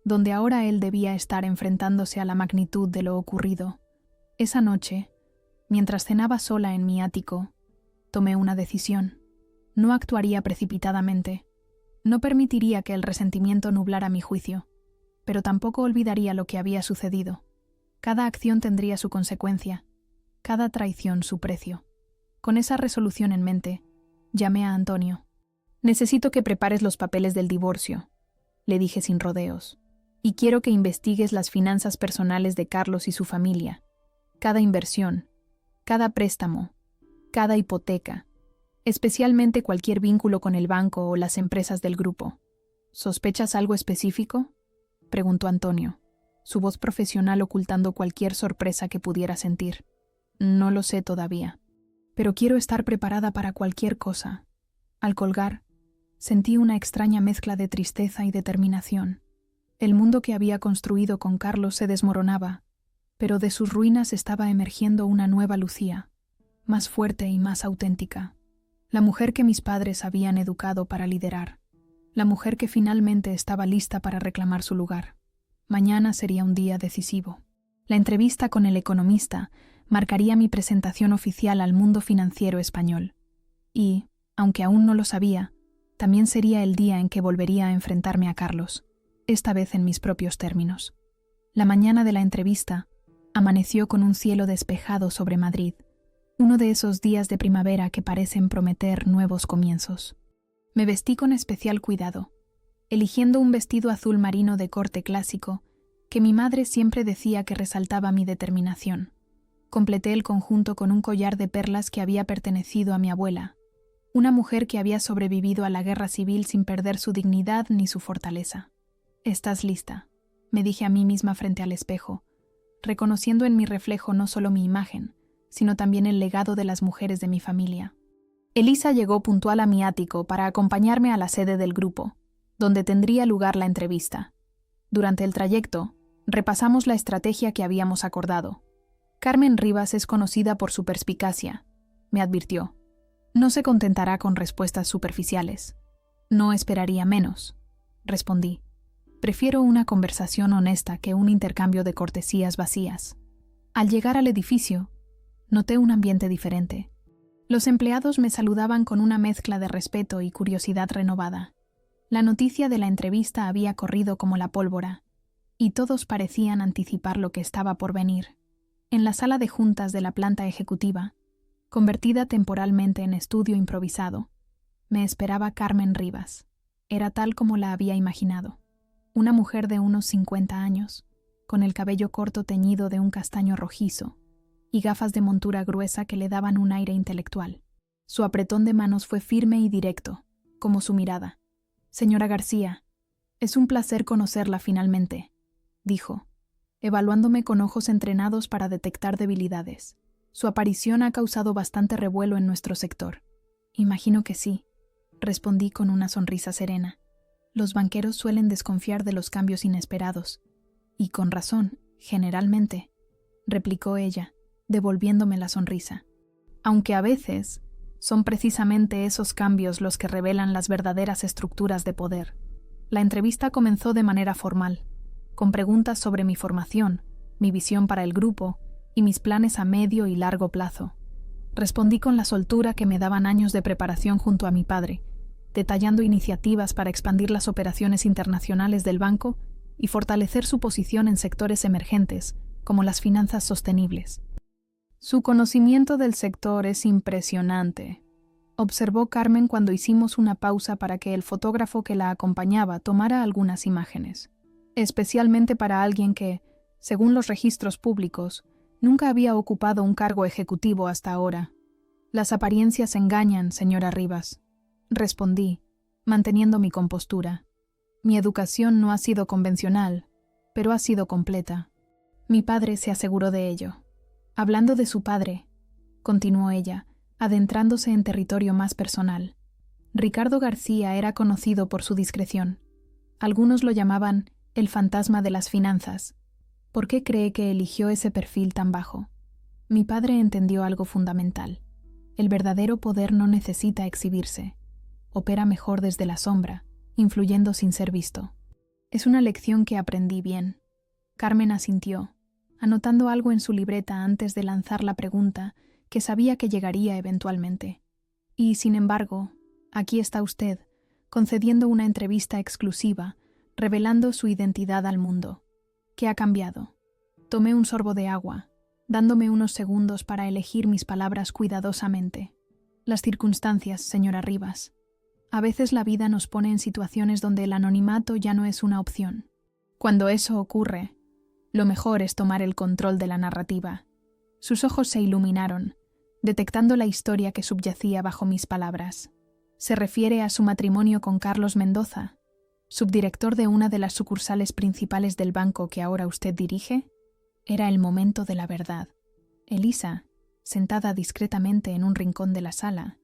donde ahora él debía estar enfrentándose a la magnitud de lo ocurrido. Esa noche, mientras cenaba sola en mi ático, tomé una decisión. No actuaría precipitadamente. No permitiría que el resentimiento nublara mi juicio, pero tampoco olvidaría lo que había sucedido. Cada acción tendría su consecuencia, cada traición su precio. Con esa resolución en mente, llamé a Antonio. Necesito que prepares los papeles del divorcio, le dije sin rodeos, y quiero que investigues las finanzas personales de Carlos y su familia, cada inversión, Cada préstamo, cada hipoteca, especialmente cualquier vínculo con el banco o las empresas del grupo. ¿Sospechas algo específico?, preguntó Antonio, su voz profesional ocultando cualquier sorpresa que pudiera sentir. No lo sé todavía, pero quiero estar preparada para cualquier cosa. Al colgar, sentí una extraña mezcla de tristeza y determinación. El mundo que había construido con Carlos se desmoronaba, pero de sus ruinas estaba emergiendo una nueva Lucía, más fuerte y más auténtica. La mujer que mis padres habían educado para liderar. La mujer que finalmente estaba lista para reclamar su lugar. Mañana sería un día decisivo. La entrevista con el economista marcaría mi presentación oficial al mundo financiero español. Y, aunque aún no lo sabía, también sería el día en que volvería a enfrentarme a Carlos, esta vez en mis propios términos. La mañana de la entrevista amaneció con un cielo despejado sobre Madrid, uno de esos días de primavera que parecen prometer nuevos comienzos. Me vestí con especial cuidado, eligiendo un vestido azul marino de corte clásico que mi madre siempre decía que resaltaba mi determinación. Completé el conjunto con un collar de perlas que había pertenecido a mi abuela, una mujer que había sobrevivido a la guerra civil sin perder su dignidad ni su fortaleza. «Estás lista», me dije a mí misma frente al espejo, reconociendo en mi reflejo no solo mi imagen, sino también el legado de las mujeres de mi familia. Elisa llegó puntual a mi ático para acompañarme a la sede del grupo, donde tendría lugar la entrevista. Durante el trayecto, repasamos la estrategia que habíamos acordado. Carmen Rivas es conocida por su perspicacia, me advirtió. No se contentará con respuestas superficiales. No esperaría menos, respondí. Prefiero una conversación honesta que un intercambio de cortesías vacías. Al llegar al edificio, noté un ambiente diferente. Los empleados me saludaban con una mezcla de respeto y curiosidad renovada. La noticia de la entrevista había corrido como la pólvora, y todos parecían anticipar lo que estaba por venir. En la sala de juntas de la planta ejecutiva, convertida temporalmente en estudio improvisado, me esperaba Carmen Rivas. Era tal como la había imaginado. Una mujer de unos 50 años, con el cabello corto teñido de un castaño rojizo, y gafas de montura gruesa que le daban un aire intelectual. Su apretón de manos fue firme y directo, como su mirada. «Señora García, es un placer conocerla finalmente», dijo, evaluándome con ojos entrenados para detectar debilidades. Su aparición ha causado bastante revuelo en nuestro sector. «Imagino que sí», respondí con una sonrisa serena. Los banqueros suelen desconfiar de los cambios inesperados. Y con razón, generalmente, replicó ella, devolviéndome la sonrisa. Aunque a veces son precisamente esos cambios los que revelan las verdaderas estructuras de poder. La entrevista comenzó de manera formal, con preguntas sobre mi formación, mi visión para el grupo y mis planes a medio y largo plazo. Respondí con la soltura que me daban años de preparación junto a mi padre, detallando iniciativas para expandir las operaciones internacionales del banco y fortalecer su posición en sectores emergentes, como las finanzas sostenibles. «Su conocimiento del sector es impresionante», observó Carmen cuando hicimos una pausa para que el fotógrafo que la acompañaba tomara algunas imágenes, especialmente para alguien que, según los registros públicos, nunca había ocupado un cargo ejecutivo hasta ahora. «Las apariencias engañan, señora Rivas», respondí, manteniendo mi compostura. «Mi educación no ha sido convencional, pero ha sido completa». Mi padre se aseguró de ello. Hablando de su padre, continuó ella, adentrándose en territorio más personal. Ricardo García era conocido por su discreción. Algunos lo llamaban el fantasma de las finanzas. ¿Por qué cree que eligió ese perfil tan bajo? Mi padre entendió algo fundamental. El verdadero poder no necesita exhibirse. Opera mejor desde la sombra, influyendo sin ser visto. Es una lección que aprendí bien. Carmen asintió, anotando algo en su libreta antes de lanzar la pregunta que sabía que llegaría eventualmente. Y, sin embargo, aquí está usted, concediendo una entrevista exclusiva, revelando su identidad al mundo. ¿Qué ha cambiado? Tomé un sorbo de agua, dándome unos segundos para elegir mis palabras cuidadosamente. Las circunstancias, señora Rivas. A veces la vida nos pone en situaciones donde el anonimato ya no es una opción. Cuando eso ocurre, lo mejor es tomar el control de la narrativa. Sus ojos se iluminaron, detectando la historia que subyacía bajo mis palabras. ¿Se refiere a su matrimonio con Carlos Mendoza, subdirector de una de las sucursales principales del banco que ahora usted dirige? Era el momento de la verdad. Elisa, sentada discretamente en un rincón de la sala,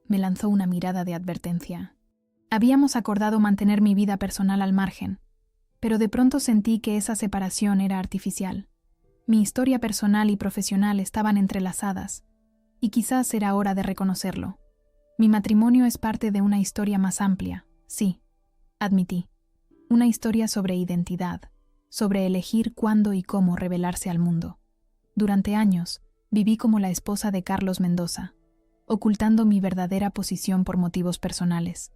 me lanzó una mirada de advertencia. Habíamos acordado mantener mi vida personal al margen, pero de pronto sentí que esa separación era artificial. Mi historia personal y profesional estaban entrelazadas, y quizás era hora de reconocerlo. Mi matrimonio es parte de una historia más amplia, sí, admití. Una historia sobre identidad, sobre elegir cuándo y cómo revelarse al mundo. Durante años, viví como la esposa de Carlos Mendoza, ocultando mi verdadera posición por motivos personales.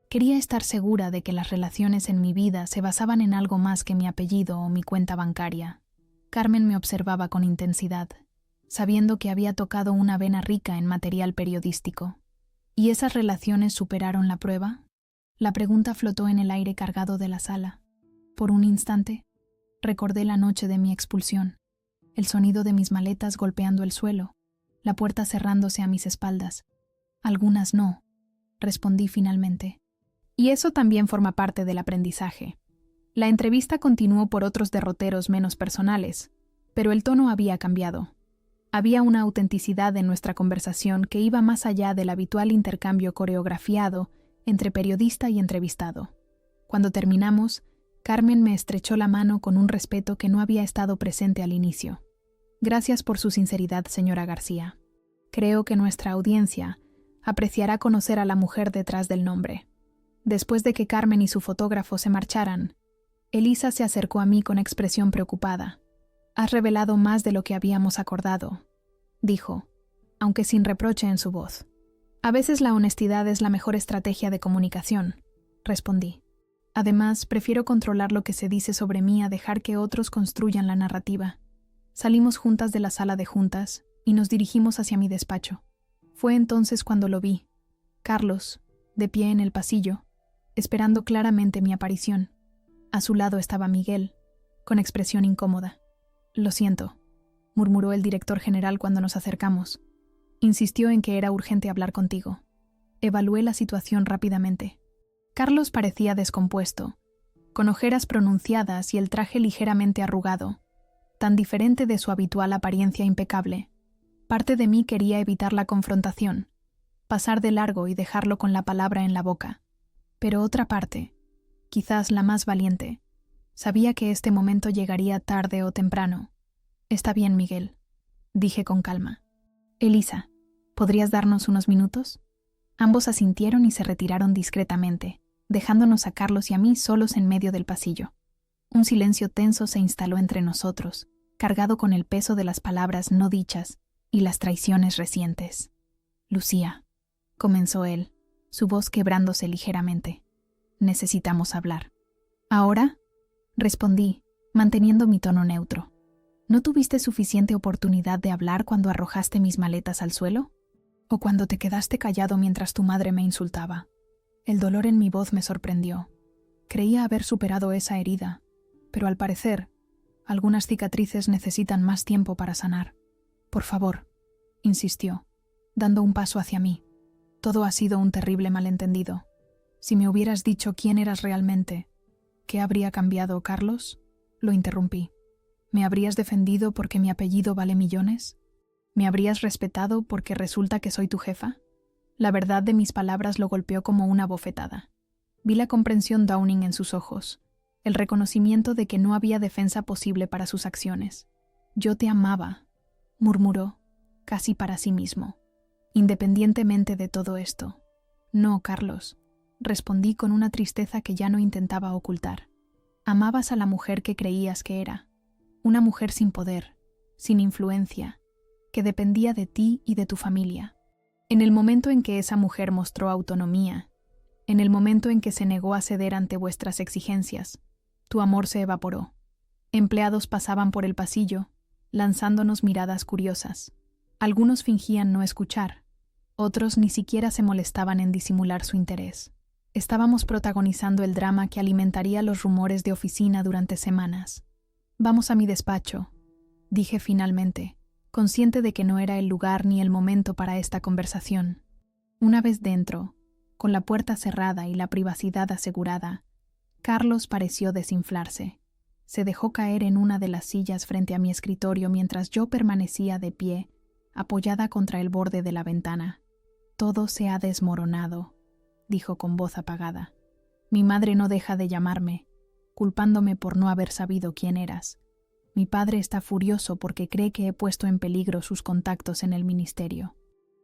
Quería estar segura de que las relaciones en mi vida se basaban en algo más que mi apellido o mi cuenta bancaria. Carmen me observaba con intensidad, sabiendo que había tocado una vena rica en material periodístico. ¿Y esas relaciones superaron la prueba? La pregunta flotó en el aire cargado de la sala. Por un instante, recordé la noche de mi expulsión, el sonido de mis maletas golpeando el suelo, la puerta cerrándose a mis espaldas. Algunas no, respondí finalmente. Y eso también forma parte del aprendizaje. La entrevista continuó por otros derroteros menos personales, pero el tono había cambiado. Había una autenticidad en nuestra conversación que iba más allá del habitual intercambio coreografiado entre periodista y entrevistado. Cuando terminamos, Carmen me estrechó la mano con un respeto que no había estado presente al inicio. Gracias por su sinceridad, señora García. Creo que nuestra audiencia apreciará conocer a la mujer detrás del nombre. Después de que Carmen y su fotógrafo se marcharan, Elisa se acercó a mí con expresión preocupada. «Has revelado más de lo que habíamos acordado», dijo, aunque sin reproche en su voz. «A veces la honestidad es la mejor estrategia de comunicación», respondí. «Además, prefiero controlar lo que se dice sobre mí a dejar que otros construyan la narrativa». Salimos juntas de la sala de juntas y nos dirigimos hacia mi despacho. Fue entonces cuando lo vi. Carlos, de pie en el pasillo, esperando claramente mi aparición. A su lado estaba Miguel, con expresión incómoda. «Lo siento», murmuró el director general cuando nos acercamos. Insistió en que era urgente hablar contigo. Evalué la situación rápidamente. Carlos parecía descompuesto, con ojeras pronunciadas y el traje ligeramente arrugado, tan diferente de su habitual apariencia impecable. Parte de mí quería evitar la confrontación, pasar de largo y dejarlo con la palabra en la boca. Pero otra parte, quizás la más valiente, sabía que este momento llegaría tarde o temprano. «Está bien, Miguel», dije con calma. «Elisa, ¿podrías darnos unos minutos?» Ambos asintieron y se retiraron discretamente, dejándonos a Carlos y a mí solos en medio del pasillo. Un silencio tenso se instaló entre nosotros, cargado con el peso de las palabras no dichas y las traiciones recientes. «Lucía», comenzó él, su voz quebrándose ligeramente. «Necesitamos hablar». «¿Ahora?», respondí, manteniendo mi tono neutro. «¿No tuviste suficiente oportunidad de hablar cuando arrojaste mis maletas al suelo? ¿O cuando te quedaste callado mientras tu madre me insultaba?» El dolor en mi voz me sorprendió. Creía haber superado esa herida, pero al parecer, algunas cicatrices necesitan más tiempo para sanar. «Por favor», insistió, dando un paso hacia mí. «Todo ha sido un terrible malentendido. Si me hubieras dicho quién eras realmente, ¿qué habría cambiado, Carlos?», lo interrumpí. «¿Me habrías defendido porque mi apellido vale millones? ¿Me habrías respetado porque resulta que soy tu jefa?». La verdad de mis palabras lo golpeó como una bofetada. Vi la comprensión Downing en sus ojos, el reconocimiento de que no había defensa posible para sus acciones. «Yo te amaba», murmuró, casi para sí mismo, «independientemente de todo esto». «No, Carlos», respondí con una tristeza que ya no intentaba ocultar. «Amabas a la mujer que creías que era, una mujer sin poder, sin influencia, que dependía de ti y de tu familia. En el momento en que esa mujer mostró autonomía, en el momento en que se negó a ceder ante vuestras exigencias, tu amor se evaporó. Empleados pasaban por el pasillo, lanzándonos miradas curiosas. Algunos fingían no escuchar, otros ni siquiera se molestaban en disimular su interés. Estábamos protagonizando el drama que alimentaría los rumores de oficina durante semanas. «Vamos a mi despacho», dije finalmente, consciente de que no era el lugar ni el momento para esta conversación. Una vez dentro, con la puerta cerrada y la privacidad asegurada, Carlos pareció desinflarse. Se dejó caer en una de las sillas frente a mi escritorio mientras yo permanecía de pie, apoyada contra el borde de la ventana. «Todo se ha desmoronado», dijo con voz apagada. «Mi madre no deja de llamarme, culpándome por no haber sabido quién eras. Mi padre está furioso porque cree que he puesto en peligro sus contactos en el ministerio.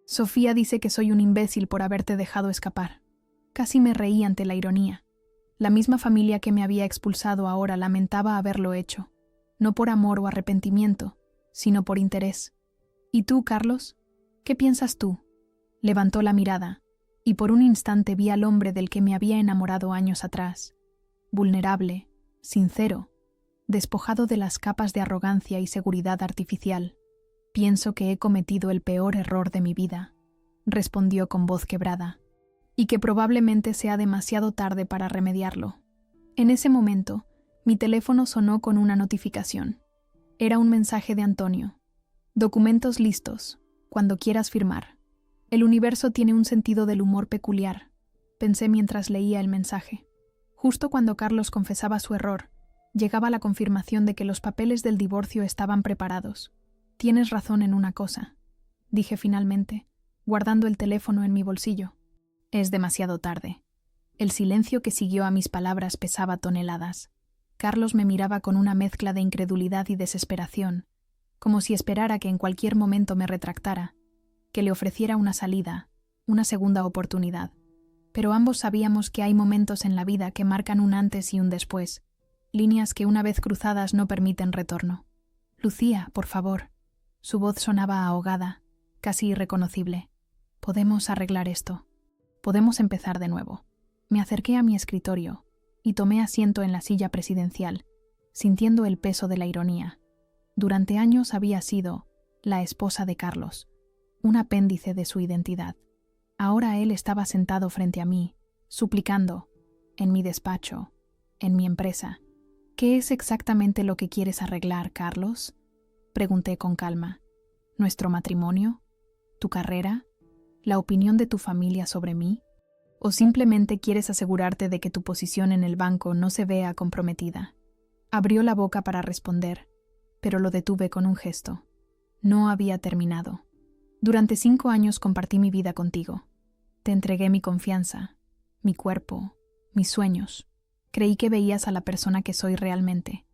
Sofía dice que soy un imbécil por haberte dejado escapar». Casi me reí ante la ironía. La misma familia que me había expulsado ahora lamentaba haberlo hecho, no por amor o arrepentimiento, sino por interés. «¿Y tú, Carlos? ¿Qué piensas tú?». Levantó la mirada, y por un instante vi al hombre del que me había enamorado años atrás, vulnerable, sincero, despojado de las capas de arrogancia y seguridad artificial. «Pienso que he cometido el peor error de mi vida», respondió con voz quebrada, «y que probablemente sea demasiado tarde para remediarlo». En ese momento, mi teléfono sonó con una notificación. Era un mensaje de Antonio. «Documentos listos, cuando quieras firmar». El universo tiene un sentido del humor peculiar, pensé mientras leía el mensaje. Justo cuando Carlos confesaba su error, llegaba la confirmación de que los papeles del divorcio estaban preparados. «Tienes razón en una cosa», dije finalmente, guardando el teléfono en mi bolsillo. «Es demasiado tarde». El silencio que siguió a mis palabras pesaba toneladas. Carlos me miraba con una mezcla de incredulidad y desesperación, como si esperara que en cualquier momento me retractara, que le ofreciera una salida, una segunda oportunidad. Pero ambos sabíamos que hay momentos en la vida que marcan un antes y un después, líneas que una vez cruzadas no permiten retorno. «Lucía, por favor». Su voz sonaba ahogada, casi irreconocible. «Podemos arreglar esto. Podemos empezar de nuevo». Me acerqué a mi escritorio y tomé asiento en la silla presidencial, sintiendo el peso de la ironía. Durante años había sido la esposa de Carlos, un apéndice de su identidad. Ahora él estaba sentado frente a mí, suplicando, en mi despacho, en mi empresa. «¿Qué es exactamente lo que quieres arreglar, Carlos?», pregunté con calma. «¿Nuestro matrimonio? ¿Tu carrera? ¿La opinión de tu familia sobre mí? ¿O simplemente quieres asegurarte de que tu posición en el banco no se vea comprometida?». Abrió la boca para responder, pero lo detuve con un gesto. No había terminado. «Durante 5 años compartí mi vida contigo. Te entregué mi confianza, mi cuerpo, mis sueños. Creí que veías a la persona que soy realmente,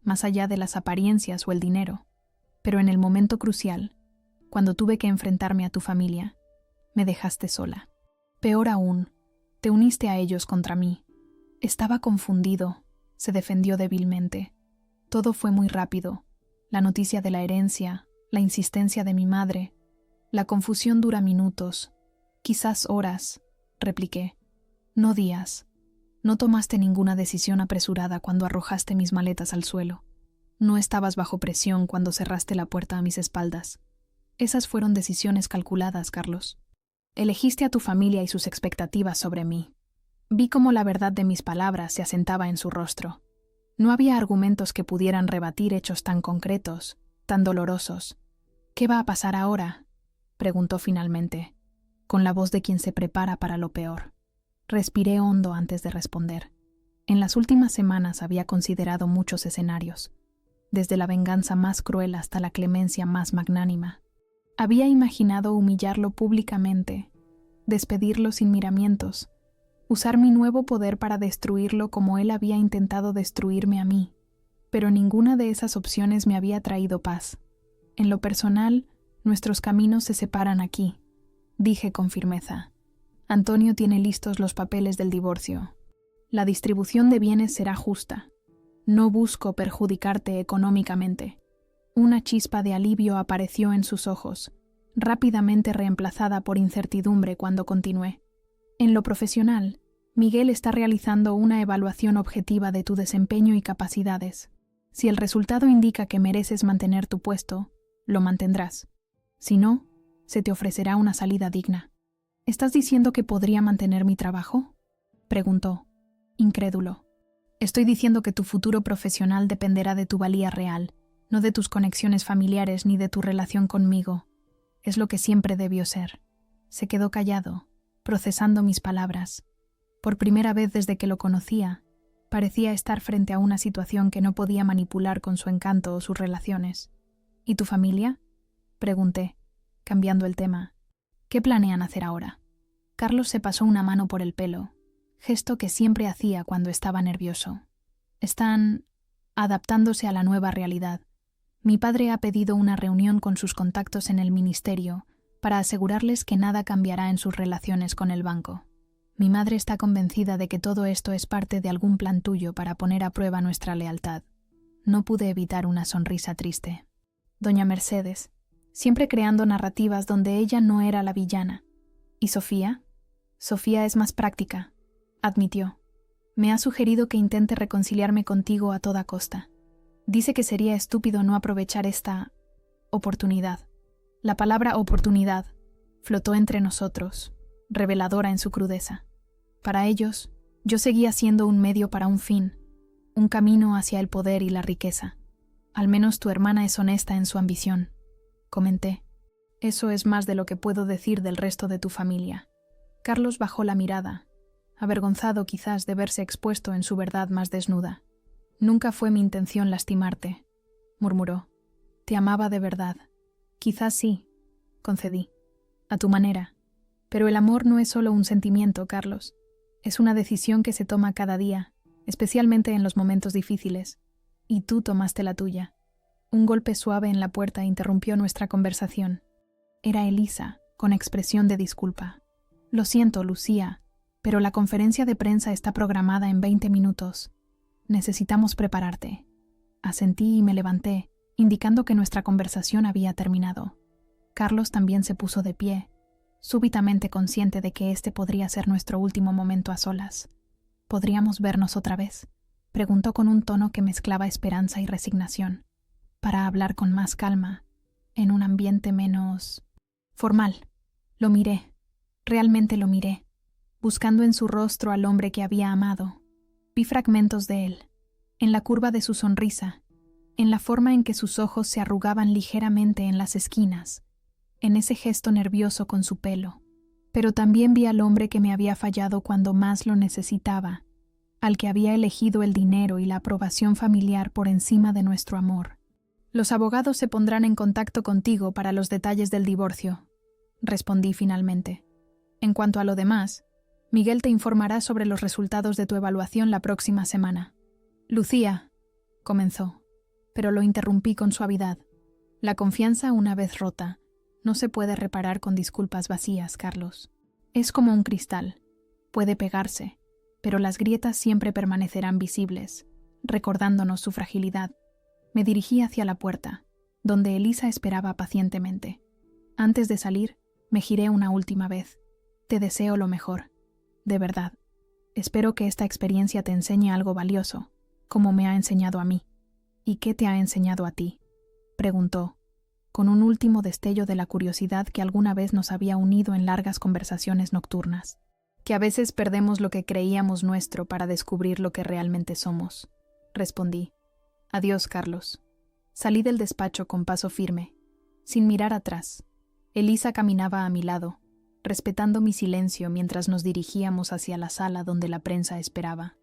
más allá de las apariencias o el dinero. Pero en el momento crucial, cuando tuve que enfrentarme a tu familia, me dejaste sola. Peor aún, te uniste a ellos contra mí». Estaba confundido, se defendió débilmente. «Todo fue muy rápido. La noticia de la herencia, la insistencia de mi madre. La confusión dura minutos, quizás horas», repliqué. «No días. No tomaste ninguna decisión apresurada cuando arrojaste mis maletas al suelo. No estabas bajo presión cuando cerraste la puerta a mis espaldas. Esas fueron decisiones calculadas, Carlos. Elegiste a tu familia y sus expectativas sobre mí». Vi cómo la verdad de mis palabras se asentaba en su rostro. No había argumentos que pudieran rebatir hechos tan concretos, tan dolorosos. «¿Qué va a pasar ahora?», preguntó finalmente, con la voz de quien se prepara para lo peor. Respiré hondo antes de responder. En las últimas semanas había considerado muchos escenarios, desde la venganza más cruel hasta la clemencia más magnánima. Había imaginado humillarlo públicamente, despedirlo sin miramientos, usar mi nuevo poder para destruirlo como él había intentado destruirme a mí. Pero ninguna de esas opciones me había traído paz. «En lo personal, nuestros caminos se separan aquí», dije con firmeza. «Antonio tiene listos los papeles del divorcio. La distribución de bienes será justa. No busco perjudicarte económicamente». Una chispa de alivio apareció en sus ojos, rápidamente reemplazada por incertidumbre cuando continué. «En lo profesional, Miguel está realizando una evaluación objetiva de tu desempeño y capacidades. Si el resultado indica que mereces mantener tu puesto, lo mantendrás. Si no, se te ofrecerá una salida digna». «¿Estás diciendo que podría mantener mi trabajo?», preguntó, incrédulo. «Estoy diciendo que tu futuro profesional dependerá de tu valía real no de tus conexiones familiares ni de tu relación conmigo. Es lo que siempre debió ser. Se quedó callado, procesando mis palabras. Por primera vez desde que lo conocía, parecía estar frente a una situación que no podía manipular con su encanto o sus relaciones. ¿Y tu familia?, pregunté, cambiando el tema. ¿Qué planean hacer ahora? Carlos se pasó una mano por el pelo, gesto que siempre hacía cuando estaba nervioso. Están adaptándose a la nueva realidad. Mi padre ha pedido una reunión con sus contactos en el ministerio para asegurarles que nada cambiará en sus relaciones con el banco. Mi madre está convencida de que todo esto es parte de algún plan tuyo para poner a prueba nuestra lealtad. No pude evitar una sonrisa triste. Doña Mercedes, siempre creando narrativas donde ella no era la villana. ¿Y Sofía? Sofía es más práctica, admitió. Me ha sugerido que intente reconciliarme contigo a toda costa. Dice que sería estúpido no aprovechar esta oportunidad. La palabra oportunidad flotó entre nosotros, reveladora en su crudeza. Para ellos, yo seguía siendo un medio para un fin, un camino hacia el poder y la riqueza. Al menos tu hermana es honesta en su ambición, comenté. Eso es más de lo que puedo decir del resto de tu familia. Carlos bajó la mirada, avergonzado quizás de verse expuesto en su verdad más desnuda. Nunca fue mi intención lastimarte, murmuró. Te amaba de verdad. Quizás sí, concedí. A tu manera. Pero el amor no es solo un sentimiento, Carlos. Es una decisión que se toma cada día, especialmente en los momentos difíciles. Y tú tomaste la tuya. Un golpe suave en la puerta interrumpió nuestra conversación. Era Elisa, con expresión de disculpa. Lo siento, Lucía, pero la conferencia de prensa está programada en 20 minutos. Necesitamos prepararte. Asentí y me levanté, indicando que nuestra conversación había terminado. Carlos también se puso de pie, súbitamente consciente de que este podría ser nuestro último momento a solas. ¿Podríamos vernos otra vez?, preguntó con un tono que mezclaba esperanza y resignación, para hablar con más calma, en un ambiente menos formal. Lo miré, realmente lo miré, buscando en su rostro al hombre que había amado. Vi fragmentos de él, en la curva de su sonrisa, en la forma en que sus ojos se arrugaban ligeramente en las esquinas, en ese gesto nervioso con su pelo. Pero también vi al hombre que me había fallado cuando más lo necesitaba, al que había elegido el dinero y la aprobación familiar por encima de nuestro amor. Los abogados se pondrán en contacto contigo para los detalles del divorcio, respondí finalmente. En cuanto a lo demás, Miguel te informará sobre los resultados de tu evaluación la próxima semana. Lucía, comenzó, pero lo interrumpí con suavidad. La confianza, una vez rota, no se puede reparar con disculpas vacías, Carlos. Es como un cristal. Puede pegarse, pero las grietas siempre permanecerán visibles, recordándonos su fragilidad. Me dirigí hacia la puerta, donde Elisa esperaba pacientemente. Antes de salir, me giré una última vez. Te deseo lo mejor. De verdad. Espero que esta experiencia te enseñe algo valioso, como me ha enseñado a mí. ¿Y qué te ha enseñado a ti?, preguntó, con un último destello de la curiosidad que alguna vez nos había unido en largas conversaciones nocturnas. Que a veces perdemos lo que creíamos nuestro para descubrir lo que realmente somos, respondí. Adiós, Carlos. Salí del despacho con paso firme, sin mirar atrás. Elisa caminaba a mi lado, respetando mi silencio mientras nos dirigíamos hacia la sala donde la prensa esperaba.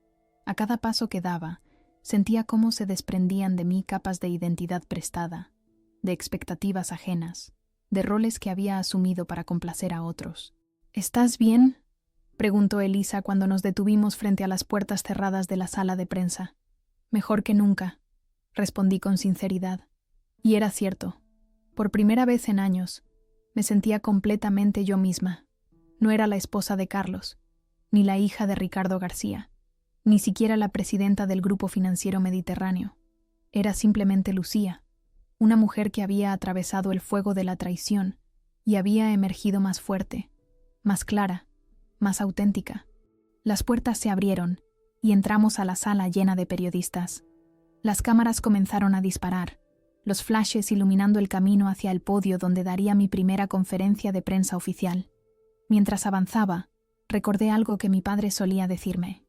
A cada paso que daba, sentía cómo se desprendían de mí capas de identidad prestada, de expectativas ajenas, de roles que había asumido para complacer a otros. ¿Estás bien?, preguntó Elisa cuando nos detuvimos frente a las puertas cerradas de la sala de prensa. Mejor que nunca, respondí con sinceridad. Y era cierto. Por primera vez en años, me sentía completamente yo misma. No era la esposa de Carlos, ni la hija de Ricardo García, ni siquiera la presidenta del Grupo Financiero Mediterráneo. Era simplemente Lucía, una mujer que había atravesado el fuego de la traición y había emergido más fuerte, más clara, más auténtica. Las puertas se abrieron y entramos a la sala llena de periodistas. Las cámaras comenzaron a disparar, los flashes iluminando el camino hacia el podio donde daría mi primera conferencia de prensa oficial. Mientras avanzaba, recordé algo que mi padre solía decirme.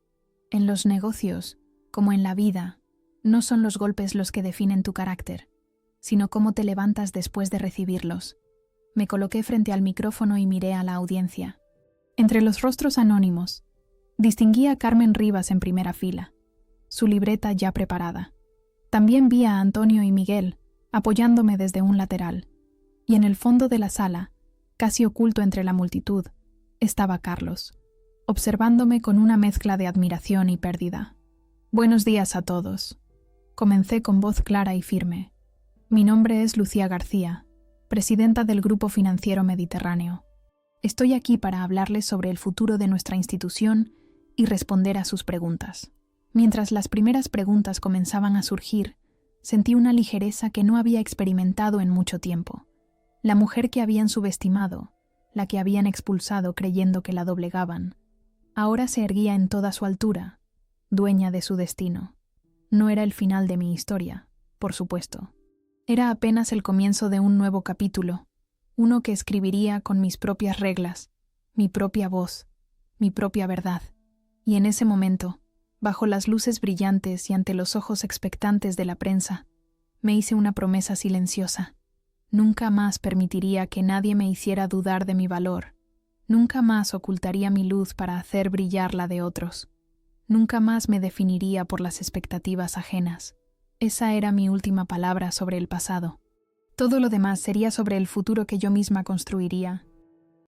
En los negocios, como en la vida, no son los golpes los que definen tu carácter, sino cómo te levantas después de recibirlos. Me coloqué frente al micrófono y miré a la audiencia. Entre los rostros anónimos, distinguí a Carmen Rivas en primera fila, su libreta ya preparada. También vi a Antonio y Miguel, apoyándome desde un lateral. Y en el fondo de la sala, casi oculto entre la multitud, estaba Carlos, observándome con una mezcla de admiración y pérdida. Buenos días a todos. Comencé con voz clara y firme. Mi nombre es Lucía García, presidenta del Grupo Financiero Mediterráneo. Estoy aquí para hablarles sobre el futuro de nuestra institución y responder a sus preguntas. Mientras las primeras preguntas comenzaban a surgir, sentí una ligereza que no había experimentado en mucho tiempo. La mujer que habían subestimado, la que habían expulsado creyendo que la doblegaban, ahora se erguía en toda su altura, dueña de su destino. No era el final de mi historia, por supuesto. Era apenas el comienzo de un nuevo capítulo, uno que escribiría con mis propias reglas, mi propia voz, mi propia verdad. Y en ese momento, bajo las luces brillantes y ante los ojos expectantes de la prensa, me hice una promesa silenciosa. Nunca más permitiría que nadie me hiciera dudar de mi valor. Nunca más ocultaría mi luz para hacer brillar la de otros. Nunca más me definiría por las expectativas ajenas. Esa era mi última palabra sobre el pasado. Todo lo demás sería sobre el futuro que yo misma construiría,